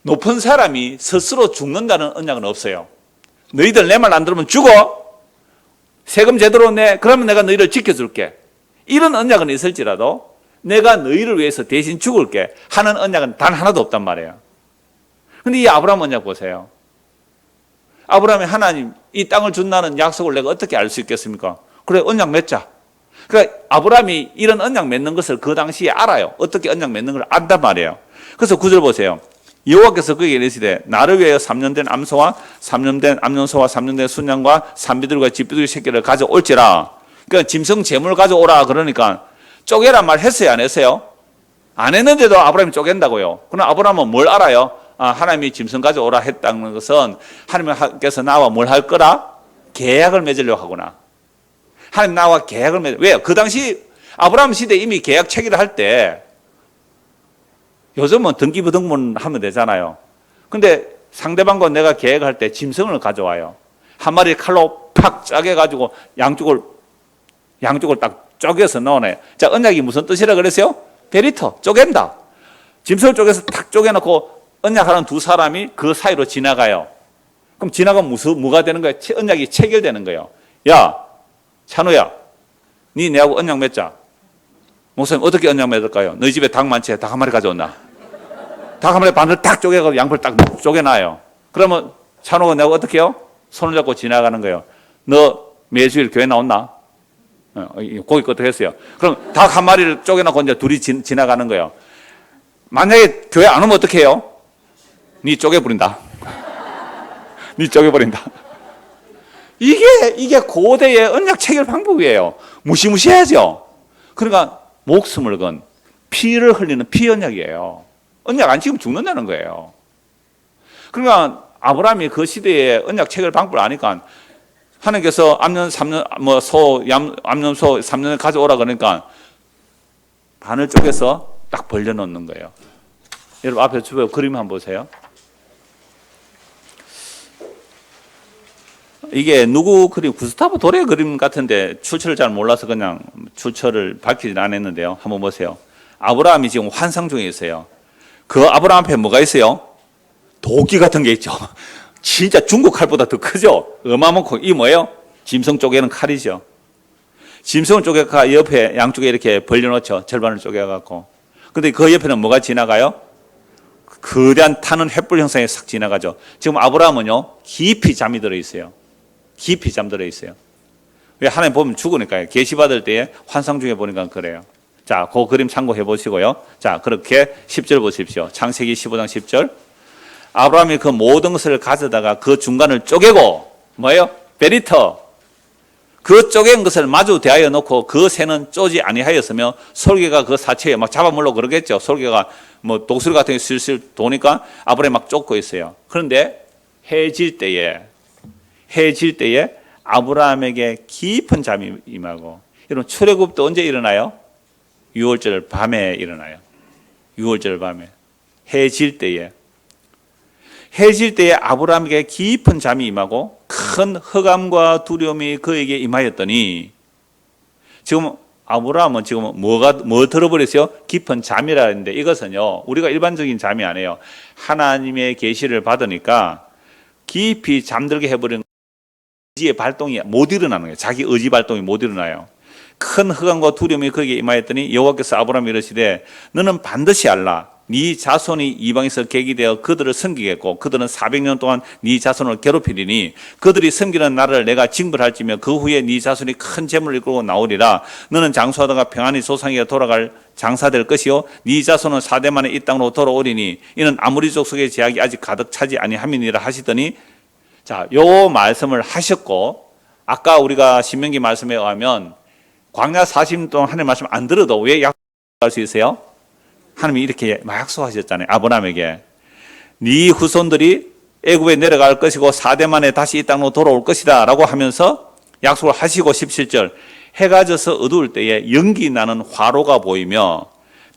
높은 사람이 스스로 죽는다는 언약은 없어요. 너희들 내 말 안 들으면 죽어. 세금 제대로 내. 그러면 내가 너희를 지켜줄게. 이런 언약은 있을지라도 내가 너희를 위해서 대신 죽을게 하는 언약은 단 하나도 없단 말이에요. 근데 이 아브라함 언약 보세요. 아브라함이 하나님 이 땅을 준다는 약속을 내가 어떻게 알 수 있겠습니까? 그래, 언약 맺자. 그러니까 아브라함이 이런 언약 맺는 것을 그 당시에 알아요. 어떻게 언약 맺는 걸 안단 말이에요. 그래서 9절 보세요. 여호와께서 그에게 이르시되 나를 위하여 3년 된 암소와 3년 된 암염소와 3년 된 순양과 산비둘과 집비둘 새끼를 가져올지라. 그러니까 짐승 제물 가져오라 그러니까 쪼개란 말 했어요, 안 했어요? 안 했는데도 아브라함이 쪼갠다고요. 그럼 아브라함은 뭘 알아요? 하나님이 짐승 가져오라 했다는 것은 하나님께서 나와 뭘 할 거라? 계약을 맺으려고 하구나. 하나님 나와 계약을 맺으려고. 왜요? 그 당시 아브라함 시대에 이미 계약 체결을 할 때 요즘은 등기부등본 하면 되잖아요. 근데 상대방과 내가 계약할 때 짐승을 가져와요. 한 마리 칼로 팍 짜게가지고 양쪽을 딱 쪼개서 넣어놔요. 자, 언약이 무슨 뜻이라 그랬어요? 베리터, 쪼갠다. 짐승을 쪼개서 탁 쪼개놓고 언약하는 두 사람이 그 사이로 지나가요. 그럼 지나가면 뭐가 되는 거예요? 언약이 체결되는 거예요. 야, 찬우야, 니 내하고 언약 맺자. 목사님 어떻게 언약 맺을까요? 너희 집에 닭 많지? 닭 한 마리 가져온나? 닭 한 마리 반을 딱 쪼개고 양풀 딱 쪼개놔요. 그러면 찬우가 내하고 어떻게 해요? 손을 잡고 지나가는 거예요. 너 매주일 교회 나온나? 고기 끄덕 했어요. 그럼 닭 한 마리를 쪼개놓고 이제 둘이 지나가는 거예요. 만약에 교회 안 오면 어떻게 해요? 니 쪼개버린다. 니 쪼개버린다. 이게 고대의 언약 체결 방법이에요. 무시무시하죠? 그러니까 목숨을 건 피를 흘리는 피 언약이에요. 언약 안 지키면 죽는다는 거예요. 그러니까 아브라함이 그 시대에 언약 체결 방법을 아니까 하나님께서 암염소 3년을 가져오라 그러니까 반을 쪼개서 딱 벌려놓는 거예요. 여러분 앞에 주변 그림 한번 보세요. 이게 누구 그림, 구스타보 도레 그림 같은데 출처를 잘 몰라서 그냥 출처를 밝히진 않았는데요. 한번 보세요. 아브라함이 지금 환상 중에 있어요. 그 아브라함 앞에 뭐가 있어요? 도끼 같은 게 있죠. 진짜 중국 칼보다 더 크죠? 어마어마하고. 이 뭐예요? 짐승 쪼개는 칼이죠. 짐승을 쪼개가 옆에 양쪽에 이렇게 벌려놓죠. 절반을 쪼개갖고. 근데 그 옆에는 뭐가 지나가요? 거대한 타는 횃불 형상이 싹 지나가죠. 지금 아브라함은요, 깊이 잠이 들어 있어요. 깊이 잠들어 있어요. 왜? 하나님 보면 죽으니까요. 계시 받을 때에 환상 중에 보니까 그래요. 자, 그 그림 참고해 보시고요. 자, 그렇게 10절 보십시오. 창세기 15장 10절. 아브라함이 그 모든 것을 가져다가 그 중간을 쪼개고, 뭐예요? 베리터. 그 쪼갠 것을 마주 대하여 놓고 그 새는 쪼지 아니하였으며 솔개가 그 사체에 막 잡아물고 그러겠죠. 솔개가 뭐 독수리 같은 게 슬슬 도니까 아브라함이 막 쫓고 있어요. 그런데 해질 때에 아브라함에게 깊은 잠이 임하고. 여러분 출애굽도 언제 일어나요? 6월절 밤에 일어나요. 6월절 밤에 해질 때에 아브라함에게 깊은 잠이 임하고 큰 흑암과 두려움이 그에게 임하였더니. 지금 아브라함은 지금 뭐 들어버렸어요? 깊은 잠이라 했는데 이것은요, 우리가 일반적인 잠이 아니에요. 하나님의 계시를 받으니까 깊이 잠들게 해버린 의지의 발동이 못 일어나는 거예요. 자기 의지 발동이 못 일어나요. 큰 흑암과 두려움이 그에게 임하였더니 여호와께서 아브라함에 이르시되 너는 반드시 알라. 네 자손이 이방에서 계기되어 그들을 섬기겠고 그들은 400년 동안 네 자손을 괴롭히리니 그들이 섬기는 나라를 내가 징벌할지며 그 후에 네 자손이 큰 재물을 이끌고 나오리라. 너는 장수하다가 평안히 조상에게 돌아갈 장사될 것이요 네 자손은 4대 만에 이 땅으로 돌아오리니 이는 아무리 족속의 제약이 아직 가득 차지 아니함이니라 하시더니. 자, 요 말씀을 하셨고 아까 우리가 신명기 말씀에 의하면 광야 40년 동안 하나님 말씀 안 들어도 왜 약속할 수 있어요? 하나님이 이렇게 약속하셨잖아요. 아브라함에게 네 후손들이 애굽에 내려갈 것이고 4대 만에 다시 이 땅으로 돌아올 것이다 라고 하면서 약속을 하시고 17절 해가 져서 어두울 때에 연기 나는 화로가 보이며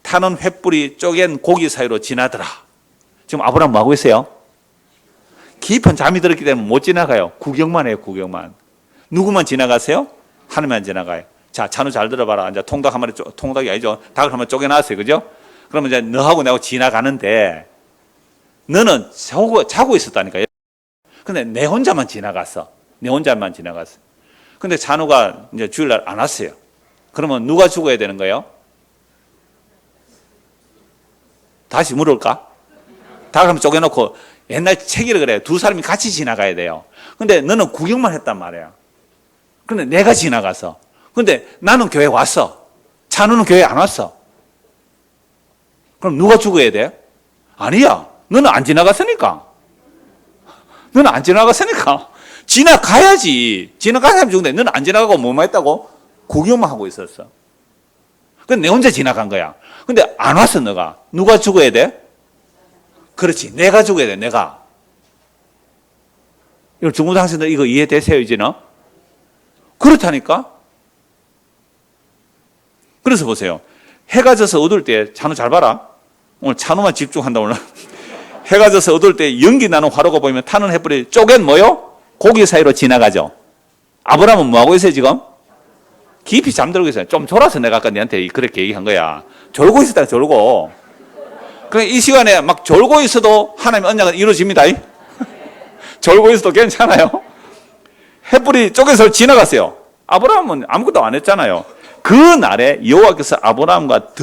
타는 횃불이 쪼갠 고기 사이로 지나더라. 지금 아브라함 뭐 하고 있어요? 깊은 잠이 들었기 때문에 못 지나가요. 구경만 해요. 구경만. 누구만 지나가세요? 하나님만 지나가요. 자, 찬우 잘 들어봐라. 이제 통닭 한 마리, 통닭이 아니죠. 닭을 한 마리 쪼개놨어요. 그죠? 그러면 이제 너하고 내하고 지나가는데 너는 자고 있었다니까요. 근데 내 혼자만 지나갔어. 내 혼자만 지나갔어. 근데 잔우가 이제 주일날 안 왔어요. 그러면 누가 죽어야 되는 거예요? 다시 물을까? 다 그러면 쪼개놓고 옛날 책이라 그래. 두 사람이 같이 지나가야 돼요. 근데 너는 구경만 했단 말이야. 근데 내가 지나가서. 근데 나는 교회 왔어. 찬우는 교회 안 왔어. 그럼 누가 죽어야 돼? 아니야. 너는 안 지나갔으니까. 너는 안 지나갔으니까. 지나가야지. 지나가는 사람이 죽는데 너는 안 지나가고 뭐만 했다고? 구경만 하고 있었어. 근데 내 혼자 지나간 거야. 근데 안 왔어, 너가. 누가 죽어야 돼? 그렇지. 내가 죽어야 돼, 내가. 이거 중고등학생들 이거 이해되세요, 이제는? 그렇다니까? 그래서 보세요. 해가 져서 어두울 때, 찬우 잘 봐라. 오늘 찬우만 집중한다, 오늘. 해가 져서 어두울 때 연기 나는 화로가 보이면 타는 햇불이 쪼갠 뭐요? 고기 사이로 지나가죠. 아브라함은 뭐하고 있어요, 지금? 깊이 잠들고 있어요. 좀 졸아서 내가 아까 너한테 그렇게 얘기한 거야. 졸고 있었다, 졸고. 그러니까 이 시간에 막 졸고 있어도 하나님의 언약은 이루어집니다. 졸고 있어도 괜찮아요. 햇불이 쪼개서 지나갔어요. 아브라함은 아무것도 안 했잖아요. 그 날에 여호와께서 아브라함과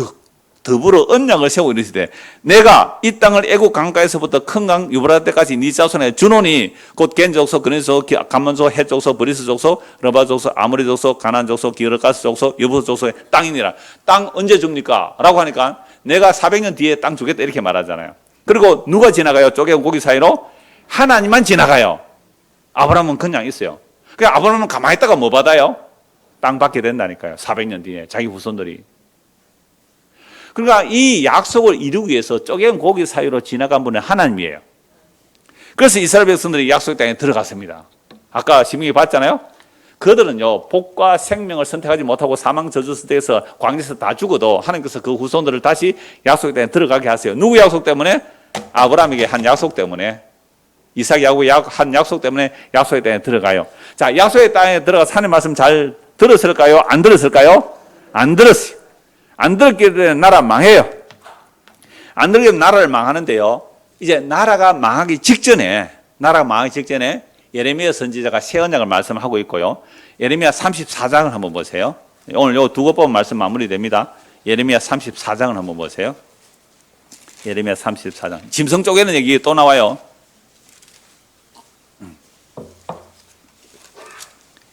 더불어 언약을 세우고 이르시되 내가 이 땅을 애국 강가에서부터 큰 강 유브라데 때까지 네 자손에 주노니 곧 겐 족속, 그네 족속, 감몬 족속, 헷 족속, 브리스 족속, 러바 족속, 아모리 족속, 가나안 족속, 기르가스 족속, 여부스 족속의 땅이니라. 땅 언제 줍니까? 라고 하니까 내가 400년 뒤에 땅 주겠다 이렇게 말하잖아요. 그리고 누가 지나가요? 쪼개고 고기 사이로? 하나님만 지나가요. 아브라함은 그냥 있어요. 그냥 아브라함은 가만히 있다가 뭐 받아요? 땅 받게 된다니까요. 400년 뒤에 자기 후손들이. 그러니까 이 약속을 이루기 위해서 쪼갠 고기 사이로 지나간 분은 하나님이에요. 그래서 이스라엘 백성들이 약속 땅에 들어갔습니다. 아까 신명기 봤잖아요. 그들은요 복과 생명을 선택하지 못하고 사망 저주 선택해서 광야에서 다 죽어도 하나님께서 그 후손들을 다시 약속 땅에 들어가게 하세요. 누구 약속 때문에? 아브라함에게 한 약속 때문에. 이삭이 한 약속 때문에 약속의 땅에 들어가요. 자, 약속의 땅에 들어가서 하나님 말씀 잘 들었을까요? 안 들었을까요? 안 들었어요. 안 들었기 때문에 나라 망해요. 안 들었기 때문에 나라를 망하는데요. 이제 나라가 망하기 직전에 예레미야 선지자가 새 언약을 말씀하고 있고요. 예레미야 34장을 한번 보세요. 오늘 요 두 번 말씀 마무리됩니다. 예레미야 34장을 한번 보세요. 예레미야 34장. 짐승 쪼개는 얘기 또 나와요.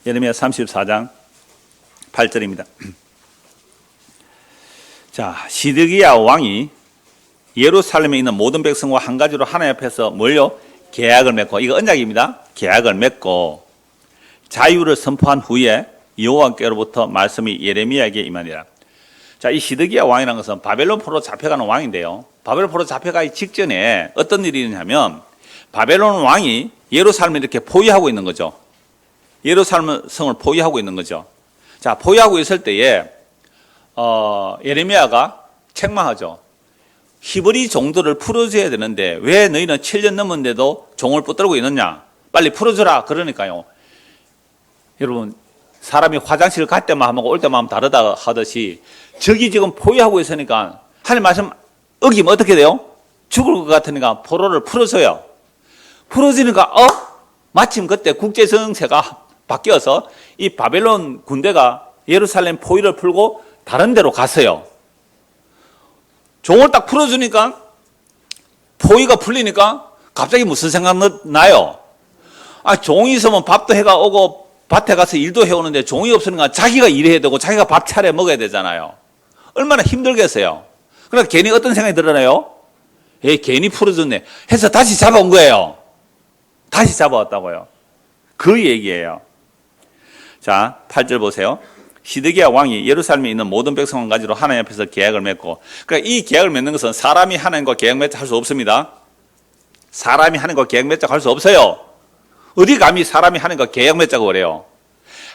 예레미야 34장 8절입니다. 자, 시드기야 왕이 예루살렘에 있는 모든 백성과 한 가지로 하나님 앞에서 뭘요? 계약을 맺고, 이거 언약입니다. 계약을 맺고 자유를 선포한 후에 여호와께로부터 말씀이 예레미야에게 임하니라. 자, 이 시드기야 왕이라는 것은 바벨론 포로 잡혀가는 왕인데요. 바벨론 포로 잡혀가기 직전에 어떤 일이 있냐면 바벨론 왕이 예루살렘을 이렇게 포위하고 있는 거죠. 예루살렘 성을 포위하고 있는 거죠. 자, 포위하고 있을 때에 예레미야가 책망하죠. 히브리 종들을 풀어줘야 되는데 왜 너희는 7년 넘었는데도 종을 붙들고 있느냐? 빨리 풀어줘라. 그러니까요. 여러분, 사람이 화장실 갈 때만 하고 올 때만 하면 다르다 하듯이 저기 지금 포위하고 있으니까 하나님 말씀 어기면 어떻게 돼요? 죽을 것 같으니까 포로를 풀어줘요. 풀어지니까 마침 그때 국제정세가 바뀌어서 이 바벨론 군대가 예루살렘 포위를 풀고 다른 데로 갔어요. 종을 딱 풀어주니까 포위가 풀리니까 갑자기 무슨 생각 나요? 종이 있으면 밥도 해가 오고 밭에 가서 일도 해오는데 종이 없으니까 자기가 일해야 되고 자기가 밥 차려 먹어야 되잖아요. 얼마나 힘들겠어요. 그러니까 괜히 어떤 생각이 들어나요? 괜히 풀어줬네 해서 다시 잡아온 거예요. 다시 잡아왔다고요. 그 얘기예요. 자, 8절 보세요. 시드기야 왕이 예루살렘에 있는 모든 백성 한 가지로 하나님 앞에서 계약을 맺고, 그러니까 이 계약을 맺는 것은 사람이 하나님과 계약 맺자 할 수 없습니다. 사람이 하나님과 계약 맺자고 할 수 없어요. 어디 감히 사람이 하나님과 계약 맺자고 그래요.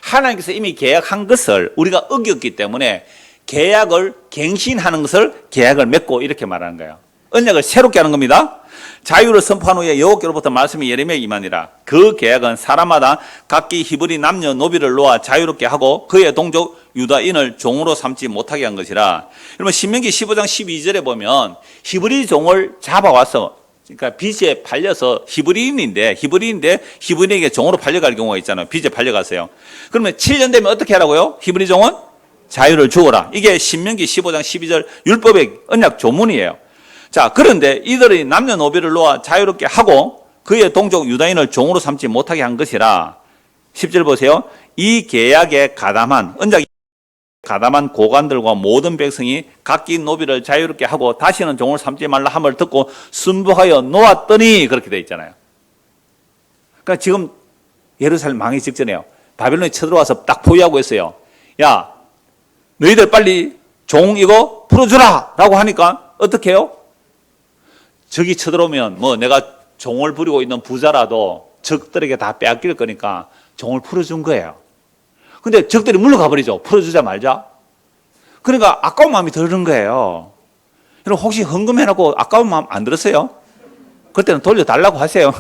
하나님께서 이미 계약한 것을 우리가 어겼기 때문에 계약을 갱신하는 것을 계약을 맺고 이렇게 말하는 거예요. 언약을 새롭게 하는 겁니다. 자유를 선포한 후에 여호와께로부터 말씀이 예레미야에게 임하니라. 그 계약은 사람마다 각기 히브리 남녀 노비를 놓아 자유롭게 하고 그의 동족 유다인을 종으로 삼지 못하게 한 것이라. 여러분 신명기 15장 12절에 보면 히브리 종을 잡아와서 그러니까 빚에 팔려서 히브리인인데 히브리인에게 종으로 팔려갈 경우가 있잖아요. 빚에 팔려가세요. 그러면 7년 되면 어떻게 하라고요? 히브리 종은 자유를 주어라. 이게 신명기 15장 12절 율법의 언약 조문이에요. 자, 그런데 이들이 남녀노비를 놓아 자유롭게 하고 그의 동족 유다인을 종으로 삼지 못하게 한 것이라. 10절 보세요. 이 계약에 가담한 언약이 가담한 고관들과 모든 백성이 각기 노비를 자유롭게 하고 다시는 종을 삼지 말라 함을 듣고 순복하여 놓았더니 그렇게 돼 있잖아요. 그러니까 지금 예루살렘 망하기 직전에요. 바벨론이 쳐들어와서 딱 포위하고 있어요. 야, 너희들 빨리 종 이거 풀어주라 라고 하니까 어떻게 해요? 적이 쳐들어오면 뭐 내가 종을 부리고 있는 부자라도 적들에게 다 빼앗길 거니까 종을 풀어준 거예요. 근데 적들이 물러가 버리죠. 풀어주자 말자. 그러니까 아까운 마음이 드는 거예요. 여러분 혹시 헌금해놓고 아까운 마음 안 들었어요? 그때는 돌려달라고 하세요.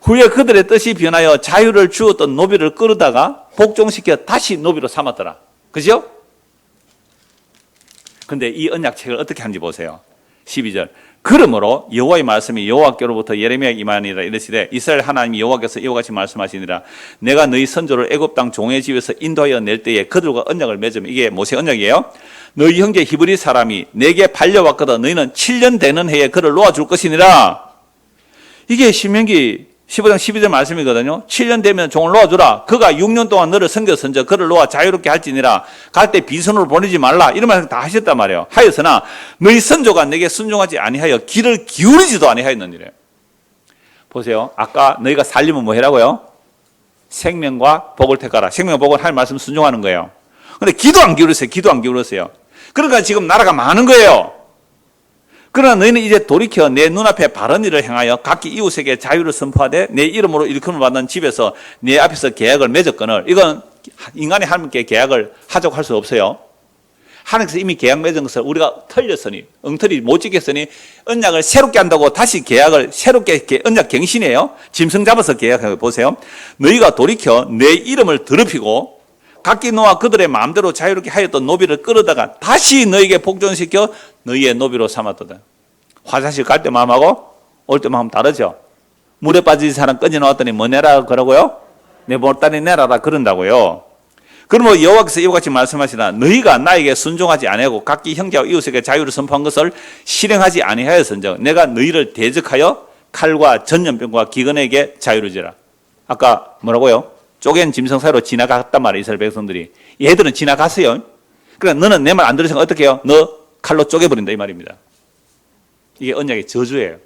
후에 그들의 뜻이 변하여 자유를 주었던 노비를 끌어다가 복종시켜 다시 노비로 삼았더라. 그죠? 근데 이 언약책을 어떻게 하는지 보세요. 12절. 그러므로 여호와의 말씀이 여호와께로부터 예레미야에게 임하니라 이르시되 이스라엘 하나님이 여호와께서 이와 같이 말씀하시니라 내가 너희 선조를 애굽 땅 종의 집에서 인도하여 낼 때에 그들과 언약을 맺으면 이게 모세 언약이에요. 너희 형제 히브리 사람이 내게 팔려왔거든 너희는 7년 되는 해에 그를 놓아줄 것이니라. 이게 신명기 15장 12절 말씀이거든요. 7년 되면 종을 놓아주라. 그가 6년 동안 너를 섬겨 선저 그를 놓아 자유롭게 할지니라. 갈 때 비선으로 보내지 말라. 이런 말씀 다 하셨단 말이에요. 하여서나 너희 선조가 내게 순종하지 아니하여 귀를 기울이지도 아니하였느니라. 보세요. 아까 너희가 살려면 뭐 해라고요? 생명과 복을 택하라. 생명과 복을 할 말씀 순종하는 거예요. 근데 기도 안 기울였어요. 기도 안 기울였어요. 그러니까 지금 나라가 많은 거예요. 그러나 너희는 이제 돌이켜 내 눈앞에 바른 일을 행하여 각기 이웃에게 자유를 선포하되 내 이름으로 일컬음을 받는 집에서 내 앞에서 계약을 맺었거늘. 이건 인간이 하나님께 계약을 하자고 할 수 없어요. 하나님께서 이미 계약 맺은 것을 우리가 틀렸으니 엉터리 못 지켰으니 언약을 새롭게 한다고 다시 계약을 새롭게 언약 갱신이에요. 짐승 잡아서 계약해 보세요. 너희가 돌이켜 내 이름을 더럽히고 각기 놓아 그들의 마음대로 자유롭게 하였던 노비를 끌어다가 다시 너희에게 복종시켜 너희의 노비로 삼았거든. 화장실 갈 때 마음하고 올 때 마음 다르죠. 물에 빠진 사람 끈지 나왔더니 뭐 내라 그러고요? 내 몰단이 내라라 그런다고요. 그러므로 여호와께서 이와 같이 말씀하시나 너희가 나에게 순종하지 아니하고 각기 형제와 이웃에게 자유를 선포한 것을 실행하지 아니하였은즉 내가 너희를 대적하여 칼과 전염병과 기근에게 자유를 주라. 아까 뭐라고요? 쪼갠 짐승 사이로 지나갔단 말이에요. 이스라엘 백성들이. 얘들은 지나갔어요. 그러니까 너는 내 말 안 들으니까 어떻게 해요? 너 칼로 쪼개버린다 이 말입니다. 이게 언약의 저주예요.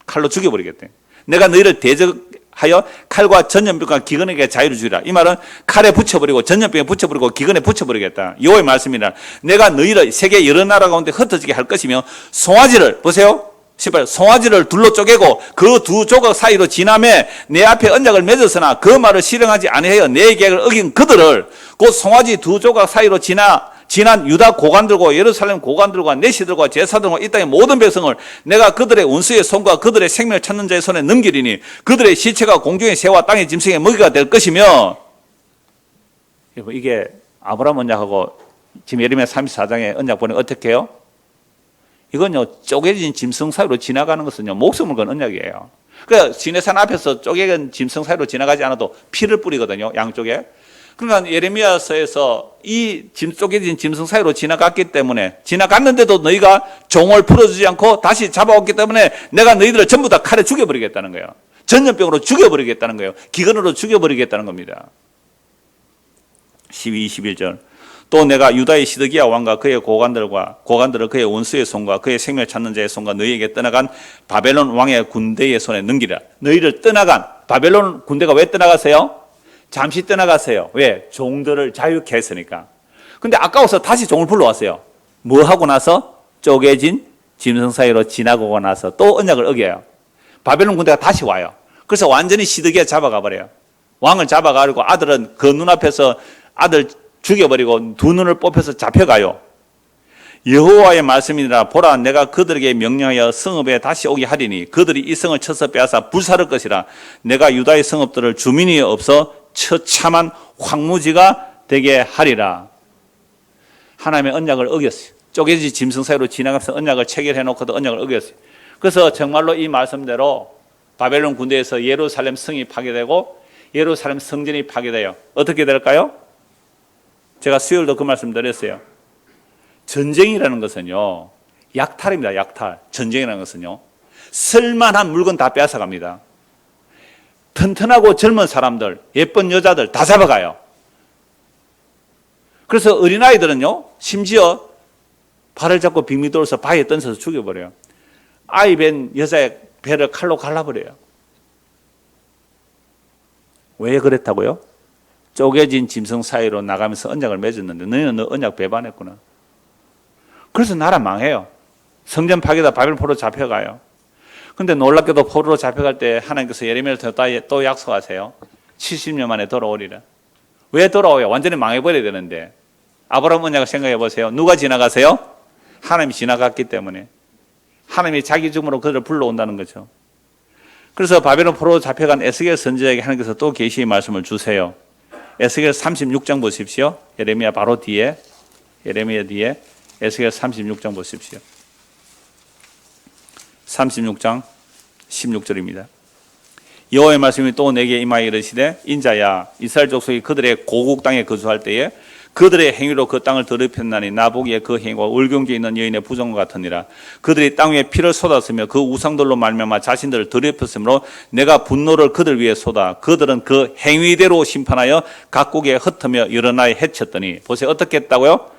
칼로 죽여버리겠대. 내가 너희를 대적하여 칼과 전염병과 기근에게 자유를 주리라. 이 말은 칼에 붙여버리고 전염병에 붙여버리고 기근에 붙여버리겠다. 여호와의 말씀이라. 내가 너희를 세계 여러 나라 가운데 흩어지게 할 것이며 송아지를 보세요. 18. 송아지를 둘로 쪼개고 그 두 조각 사이로 지나매 내 앞에 언약을 맺었으나 그 말을 실행하지 아니하여 내 계획을 어긴 그들을 곧 송아지 두 조각 사이로 지난 유다 고관들과 예루살렘 고관들과 내시들과 제사들과 이 땅의 모든 백성을 내가 그들의 원수의 손과 그들의 생명을 찾는 자의 손에 넘기리니 그들의 시체가 공중의 새와 땅의 짐승의 먹이가 될 것이며. 이게 아브라함 언약하고 지금 예레미야 34장의 언약 보니 어떻게 해요? 이건요, 쪼개진 짐승 사이로 지나가는 것은요, 목숨을 건 언약이에요. 그러니까 시내산 앞에서 쪼개진 짐승 사이로 지나가지 않아도 피를 뿌리거든요, 양쪽에. 그러니까 예레미야서에서 이 쪼개진 짐승 사이로 지나갔기 때문에, 지나갔는데도 너희가 종을 풀어주지 않고 다시 잡아왔기 때문에 내가 너희들을 전부 다 칼에 죽여버리겠다는 거예요. 전염병으로 죽여버리겠다는 거예요. 기근으로 죽여버리겠다는 겁니다. 12, 21절. 또 내가 유다의 시드기야 왕과 그의 고관들을 그의 원수의 손과 그의 생명을 찾는 자의 손과 너희에게 떠나간 바벨론 왕의 군대의 손에 넘기라. 너희를 떠나간 바벨론 군대가 왜 떠나가세요? 잠시 떠나가세요. 왜? 종들을 자유케 했으니까. 근데 아까워서 다시 종을 불러왔어요. 뭐 하고 나서? 쪼개진 짐승 사이로 지나고 나서 또 언약을 어겨요. 바벨론 군대가 다시 와요. 그래서 완전히 시드기야 잡아가 버려요. 왕을 잡아가지고 아들은 그 눈앞에서 아들 죽여버리고 두 눈을 뽑혀서 잡혀가요. 여호와의 말씀이니라. 보라, 내가 그들에게 명령하여 성읍에 다시 오게 하리니 그들이 이 성을 쳐서 빼앗아 불사를 것이라. 내가 유다의 성읍들을 주민이 없어 처참한 황무지가 되게 하리라. 하나님의 언약을 어겼어요. 쪼개지 짐승 사이로 지나가면서 언약을 체결해 놓고도 언약을 어겼어요. 그래서 정말로 이 말씀대로 바벨론 군대에서 예루살렘 성이 파괴되고 예루살렘 성전이 파괴돼요. 어떻게 될까요? 제가 수요일도 그 말씀 드렸어요. 전쟁이라는 것은요, 약탈입니다. 약탈. 전쟁이라는 것은요, 쓸만한 물건 다 빼앗아갑니다. 튼튼하고 젊은 사람들, 예쁜 여자들 다 잡아가요. 그래서 어린아이들은요, 심지어 발을 잡고 빙빙 돌아서 바위에 던져서 죽여버려요. 아이 뵌 여자의 배를 칼로 갈라버려요. 왜 그랬다고요? 쪼개진 짐승 사이로 나가면서 언약을 맺었는데 너희는 너 언약 배반했구나. 그래서 나라 망해요. 성전 파괴다 바벨론 포로 잡혀가요. 근데 놀랍게도 포로로 잡혀갈 때 하나님께서 예레미야를 통해 또 약속하세요. 70년 만에 돌아오리라. 왜 돌아와요? 완전히 망해버려야 되는데. 아브라함 언약을 생각해 보세요. 누가 지나가세요? 하나님이 지나갔기 때문에. 하나님이 자기 죽음으로 그들을 불러온다는 거죠. 그래서 바벨론 포로로 잡혀간 에스겔 선지자에게 하나님께서 또 계시의 말씀을 주세요. 에스겔 36장 보십시오. 예레미야 바로 뒤에, 예레미야 뒤에 에스겔 36장 보십시오. 36장 16절입니다. 여호와의 말씀이 또 내게 임하여 이르시되 인자야 이스라엘 족속이 그들의 고국 땅에 거주할 때에 그들의 행위로 그 땅을 더럽혔나니 나보기에 그 행위가 월경지에 있는 여인의 부정과 같으니라. 그들이 땅 위에 피를 쏟았으며 그 우상들로 말미암아 자신들을 더럽혔으므로 내가 분노를 그들 위에 쏟아 그들은 그 행위대로 심판하여 각국에 흩으며 여러 나라에 해쳤더니. 보세요. 어떻게 했다고요?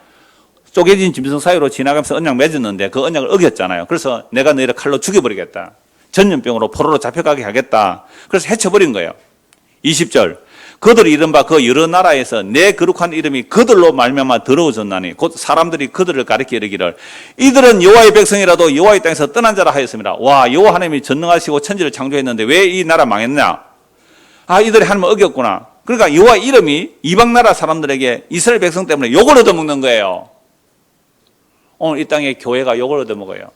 쪼개진 짐승 사이로 지나가면서 언약 맺었는데 그 언약을 어겼잖아요. 그래서 내가 너희를 칼로 죽여버리겠다. 전염병으로 포로로 잡혀가게 하겠다. 그래서 해쳐버린 거예요. 20절. 그들이 이른바 그 여러 나라에서 내 거룩한 이름이 그들로 말미암아 더러워졌나니 곧 사람들이 그들을 가리켜 이르기를 이들은 여호와의 백성이라도 여호와의 땅에서 떠난 자라 하였습니다. 와, 여호와 하나님이 전능하시고 천지를 창조했는데 왜 이 나라 망했냐? 아, 이들이 하나님을 어겼구나. 그러니까 여호와 이름이 이방 나라 사람들에게 이스라엘 백성 때문에 욕을 얻어먹는 거예요. 오늘 이 땅의 교회가 욕을 얻어먹어요.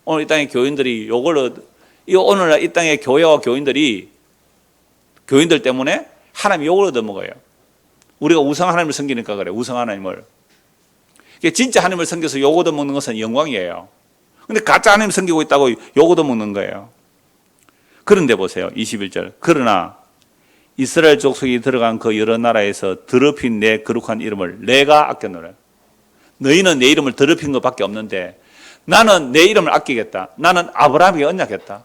오늘 이 땅의 교인들이 오늘날 이 땅의 교회와 교인들 때문에 하나님 욕을 얻어먹어요. 우리가 우상 하나님을 섬기니까 그래. 우상 하나님을. 진짜 하나님을 섬겨서 욕 얻어먹는 것은 영광이에요. 근데 가짜 하나님 섬기고 있다고 욕 얻어먹는 거예요. 그런데 보세요. 21절. 그러나 이스라엘 족속이 들어간 그 여러 나라에서 더럽힌 내 거룩한 이름을 내가 아꼈노라. 너희는 내 이름을 더럽힌 것밖에 없는데 나는 내 이름을 아끼겠다. 나는 아브라함에게 언약했다.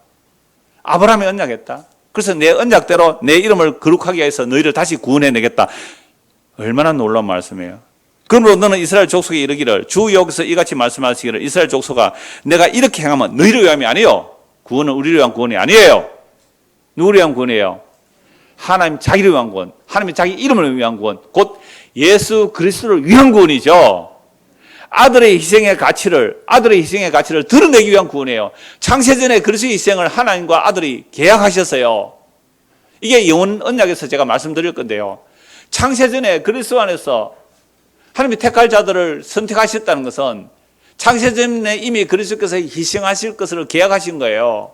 아브라함에 언약했다. 그래서 내 언약대로 내 이름을 거룩하게 해서 너희를 다시 구원해내겠다. 얼마나 놀라운 말씀이에요. 그러므로 너는 이스라엘 족속에 이르기를 주 여기서 이같이 말씀하시기를 이스라엘 족속아 내가 이렇게 행하면 너희를 위함이 아니에요. 구원은 우리를 위한 구원이 아니에요. 누구를 위한 구원이에요? 하나님 자기를 위한 구원. 하나님이 자기 이름을 위한 구원. 곧 예수 그리스도를 위한 구원이죠. 아들의 희생의 가치를 드러내기 위한 구원이에요. 창세전에 그리스도의 희생을 하나님과 아들이 계약하셨어요. 이게 영원 언약에서 제가 말씀드릴 건데요. 창세전에 그리스도 안에서 하나님이 택할 자들을 선택하셨다는 것은 창세전에 이미 그리스도께서 희생하실 것을 계약하신 거예요.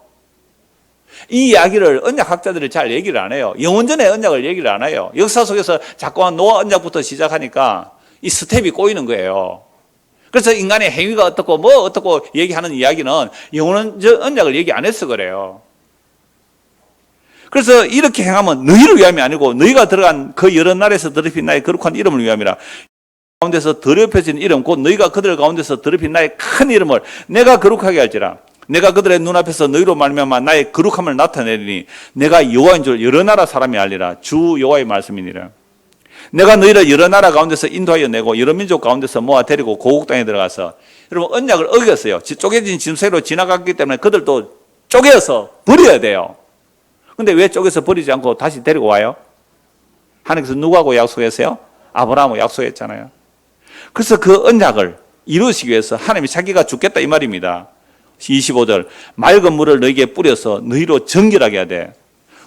이 이야기를 언약학자들이 잘 얘기를 안 해요. 영원전의 언약을 얘기를 안 해요. 역사 속에서 자꾸만 노아 언약부터 시작하니까 이 스텝이 꼬이는 거예요. 그래서 인간의 행위가 어떻고 어떻고 얘기하는 이야기는 영원한 언약을 얘기 안 해서 그래요. 그래서 이렇게 행하면 너희를 위함이 아니고 너희가 들어간 그 여러 나라에서 더럽힌 나의 거룩한 이름을 위함이라. 가운데서 더럽혀진 이름 곧 너희가 그들 가운데서 더럽힌 나의 큰 이름을 내가 거룩하게 할지라. 내가 그들의 눈앞에서 너희로 말미암아 나의 거룩함을 나타내리니 내가 여호와인 줄 여러 나라 사람이 알리라. 주 여호와의 말씀이니라. 내가 너희를 여러 나라 가운데서 인도하여 내고 여러 민족 가운데서 모아 데리고 고국 땅에 들어가서 여러분 언약을 어겼어요. 쪼개진 짐승으로 지나갔기 때문에 그들도 쪼개서 버려야 돼요. 근데 왜 쪼개서 버리지 않고 다시 데리고 와요? 하나님께서 누구하고 약속했어요? 아브라함하고 약속했잖아요. 그래서 그 언약을 이루시기 위해서 하나님이 자기가 죽겠다 이 말입니다. 25절 맑은 물을 너희에게 뿌려서 너희로 정결하게 하되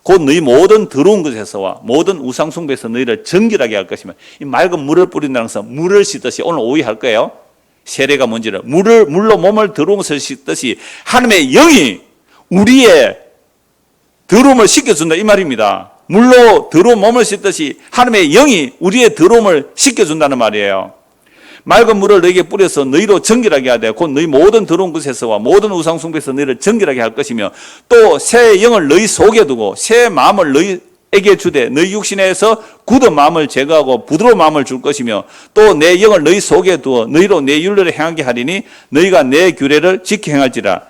곧 너희 모든 더러운 것에서와 모든 우상 숭배에서 너희를 정결하게 할 것이며 이 맑은 물을 뿌린다는 것은 물을 씻듯이 오늘 오해할 거예요. 세례가 뭔지를 물로 몸을 더러운 것을 씻듯이 하나님의 영이 우리의 더러움을 씻겨준다 이 말입니다. 물로 더러운 몸을 씻듯이 하나님의 영이 우리의 더러움을 씻겨준다는 말이에요. 맑은 물을 너희에게 뿌려서 너희로 정결하게 하되 곧 너희 모든 더러운 것에서와 모든 우상 숭배에서 너희를 정결하게 할 것이며 또 새 영을 너희 속에 두고 새 마음을 너희에게 주되 너희 육신에서 굳은 마음을 제거하고 부드러운 마음을 줄 것이며 또 내 영을 너희 속에 두어 너희로 내 율례를 행하게 하리니 너희가 내 규례를 지켜 행할지라.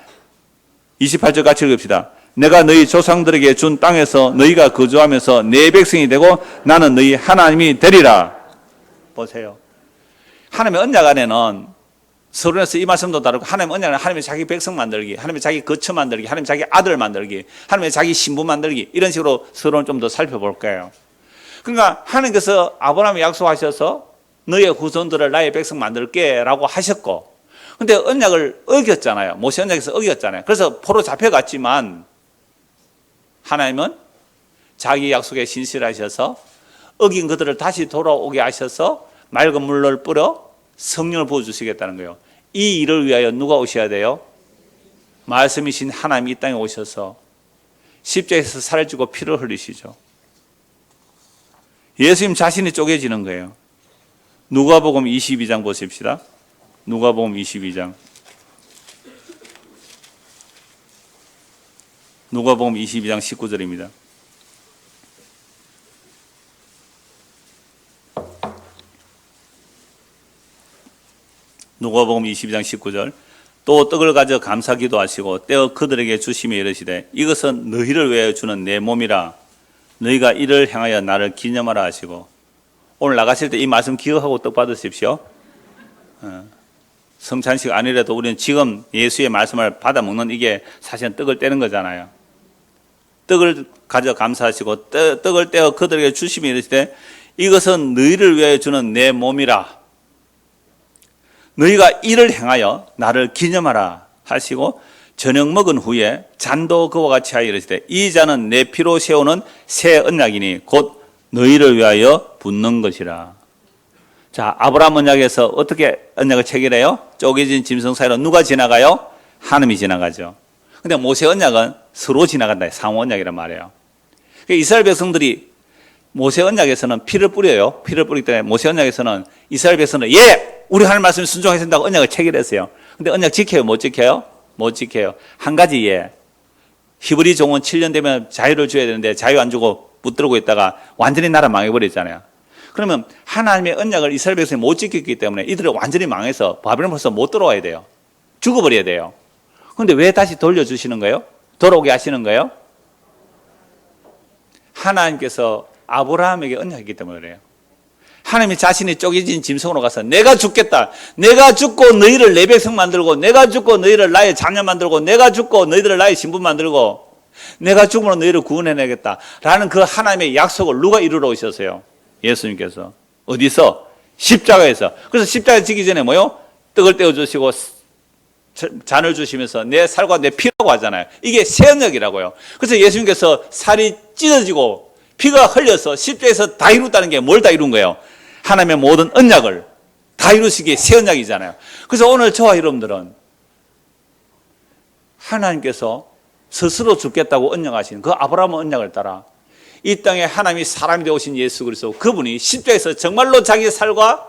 28절 같이 읽읍시다. 내가 너희 조상들에게 준 땅에서 너희가 거주하면서 내 백성이 되고 나는 너희 하나님이 되리라. 보세요. 하나님의 언약 안에는 서론에서 이 말씀도 다르고 하나님의 언약 안에는 하나님의 자기 백성 만들기, 하나님의 자기 거처 만들기, 하나님의 자기 아들 만들기, 하나님의 자기 신부 만들기, 이런 식으로 서론을 좀 더 살펴볼 거예요. 그러니까 하나님께서 아브라함에 약속하셔서 너의 후손들을 나의 백성 만들게 라고 하셨고, 근데 언약을 어겼잖아요. 모세 언약에서 어겼잖아요. 그래서 포로 잡혀갔지만 하나님은 자기 약속에 신실하셔서 어긴 그들을 다시 돌아오게 하셔서 맑은 물을 뿌려 성령을 부어주시겠다는 거예요. 이 일을 위하여 누가 오셔야 돼요? 말씀이신 하나님이 이 땅에 오셔서 십자가에서 살을 찌고 피를 흘리시죠. 예수님 자신이 쪼개지는 거예요. 누가복음 22장 보십시다. 누가복음 22장. 누가복음 22장 19절입니다. 누가복음 22장 19절. 또 떡을 가져 감사 기도하시고 떼어 그들에게 주시며 이르시되 이것은 너희를 위하여 주는 내 몸이라 너희가 이를 행하여 나를 기념하라 하시고. 오늘 나가실 때 이 말씀 기억하고 떡 받으십시오. 성찬식 아니라도 우리는 지금 예수의 말씀을 받아 먹는 이게 사실은 떡을 떼는 거잖아요. 떡을 가져 감사하시고 떡을 떼어 그들에게 주시며 이르시되 이것은 너희를 위하여 주는 내 몸이라 너희가 이를 행하여 나를 기념하라 하시고 저녁 먹은 후에 잔도 그와 같이 하여 이르시되 이 잔은 내 피로 세우는 새 언약이니 곧 너희를 위하여 붓는 것이라. 자, 아브라함 언약에서 어떻게 언약을 체결해요? 쪼개진 짐승 사이로 누가 지나가요? 하나님이 지나가죠. 근데 모세 언약은 서로 지나간다. 상호 언약이란 말이에요. 이스라엘 백성들이 모세 언약에서는 피를 뿌려요. 피를 뿌리기 때문에 모세 언약에서는 이스라엘 백성은 우리 하나님 말씀에 순종해야 된다고 언약을 체결했어요. 근데 언약 지켜요? 못 지켜요? 못 지켜요. 한 가지 히브리 종은 7년 되면 자유를 줘야 되는데 자유 안 주고 붙들고 있다가 완전히 나라 망해버렸잖아요. 그러면 하나님의 언약을 이스라엘 백성이 못 지켰기 때문에 이들은 완전히 망해서 바벨론에서 못 들어와야 돼요. 죽어버려야 돼요. 그런데 왜 다시 돌려주시는 거예요? 돌아오게 하시는 거예요? 하나님께서 아브라함에게 언약했기 때문에 그래요. 하나님이 자신이 쪼개진 짐승으로 가서 내가 죽겠다. 내가 죽고 너희를 내 백성 만들고 내가 죽고 너희를 나의 자녀 만들고 내가 죽고 너희들을 나의 신부 만들고 내가 죽으므로 너희를 구원해내겠다 라는 그 하나님의 약속을 누가 이루러 오셨어요? 예수님께서. 어디서? 십자가에서. 그래서 십자가 지기 전에 뭐요? 떡을 떼어주시고 잔을 주시면서 내 살과 내 피라고 하잖아요. 이게 새 언약이라고요. 그래서 예수님께서 살이 찢어지고 피가 흘려서 십자가에서 다 이뤘다는 게 뭘 다 이룬 거예요? 하나님의 모든 언약을 다 이루시기에 새 언약이잖아요. 그래서 오늘 저와 여러분들은 하나님께서 스스로 죽겠다고 언약하신 그 아브라함 언약을 따라 이 땅에 하나님이 사람이 되어오신 예수 그리스도 그분이 십자가에서 정말로 자기 살과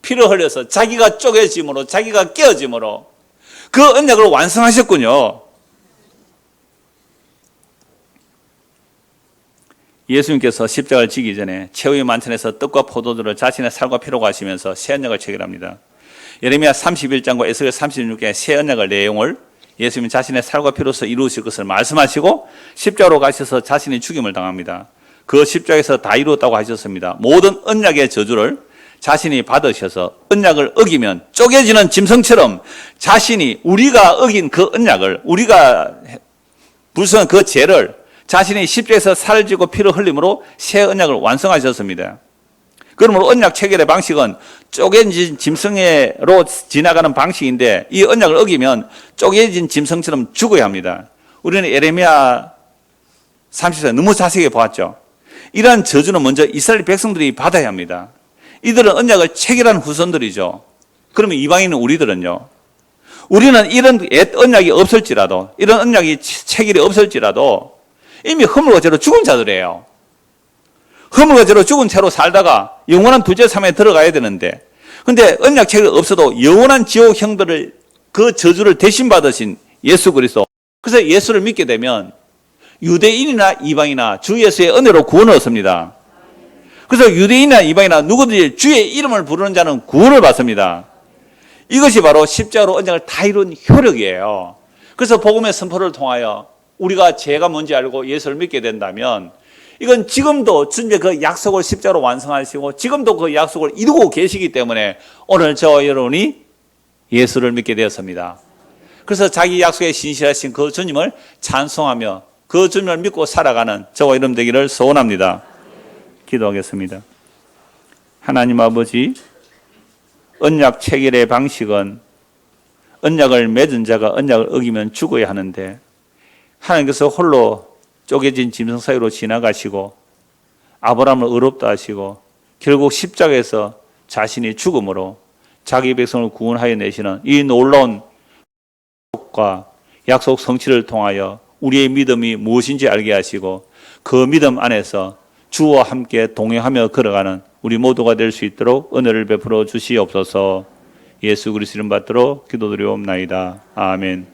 피를 흘려서 자기가 쪼개짐으로 자기가 깨어짐으로 그 언약을 완성하셨군요. 예수님께서 십자가를 지기 전에 최후의 만찬에서 떡과 포도주를 자신의 살과 피로 가시면서 새 언약을 체결합니다. 예레미야 31장과 에스겔 36장의 새 언약의 내용을 예수님이 자신의 살과 피로서 이루실 것을 말씀하시고 십자가로 가셔서 자신이 죽임을 당합니다. 그 십자가에서 다 이루었다고 하셨습니다. 모든 언약의 저주를 자신이 받으셔서 언약을 어기면 쪼개지는 짐승처럼 자신이 우리가 어긴 그 언약을 우리가 불순한 그 죄를 자신이 십자가에서 살을 쥐고 피를 흘림으로 새 언약을 완성하셨습니다. 그러므로 언약 체결의 방식은 쪼개진 짐승으로 지나가는 방식인데 이 언약을 어기면 쪼개진 짐승처럼 죽어야 합니다. 우리는 예레미야 30장 너무 자세하게 보았죠. 이러한 저주는 먼저 이스라엘 백성들이 받아야 합니다. 이들은 언약을 체결한 후손들이죠. 그러면 이방인은 우리들은요. 우리는 이런 언약이 없을지라도 이런 언약이 체결이 없을지라도 이미 허물과 죄로 죽은 자들이에요. 허물과 죄로 죽은 채로 살다가 영원한 두째 삶에 들어가야 되는데 근데 언약 체계가 없어도 영원한 지옥 형들을 그 저주를 대신 받으신 예수 그리스도. 그래서 예수를 믿게 되면 유대인이나 이방이나 주 예수의 은혜로 구원을 얻습니다. 그래서 유대인이나 이방이나 누구든지 주의 이름을 부르는 자는 구원을 받습니다. 이것이 바로 십자가로 언약을 다 이룬 효력이에요. 그래서 복음의 선포를 통하여 우리가 죄가 뭔지 알고 예수를 믿게 된다면 이건 지금도 주님의 그 약속을 십자가로 완성하시고 지금도 그 약속을 이루고 계시기 때문에 오늘 저와 여러분이 예수를 믿게 되었습니다. 그래서 자기 약속에 신실하신 그 주님을 찬송하며 그 주님을 믿고 살아가는 저와 여러분 되기를 소원합니다. 기도하겠습니다. 하나님 아버지, 언약 체결의 방식은 언약을 맺은 자가 언약을 어기면 죽어야 하는데 하나님께서 홀로 쪼개진 짐승 사이로 지나가시고 아브라함을 의롭다 하시고 결국 십자가에서 자신이 죽음으로 자기 백성을 구원하여 내시는 이 놀라운 약속과 약속 성취를 통하여 우리의 믿음이 무엇인지 알게 하시고 그 믿음 안에서 주와 함께 동행하며 걸어가는 우리 모두가 될 수 있도록 은혜를 베풀어 주시옵소서. 예수 그리스도 이름 받들어 기도드리옵나이다. 아멘.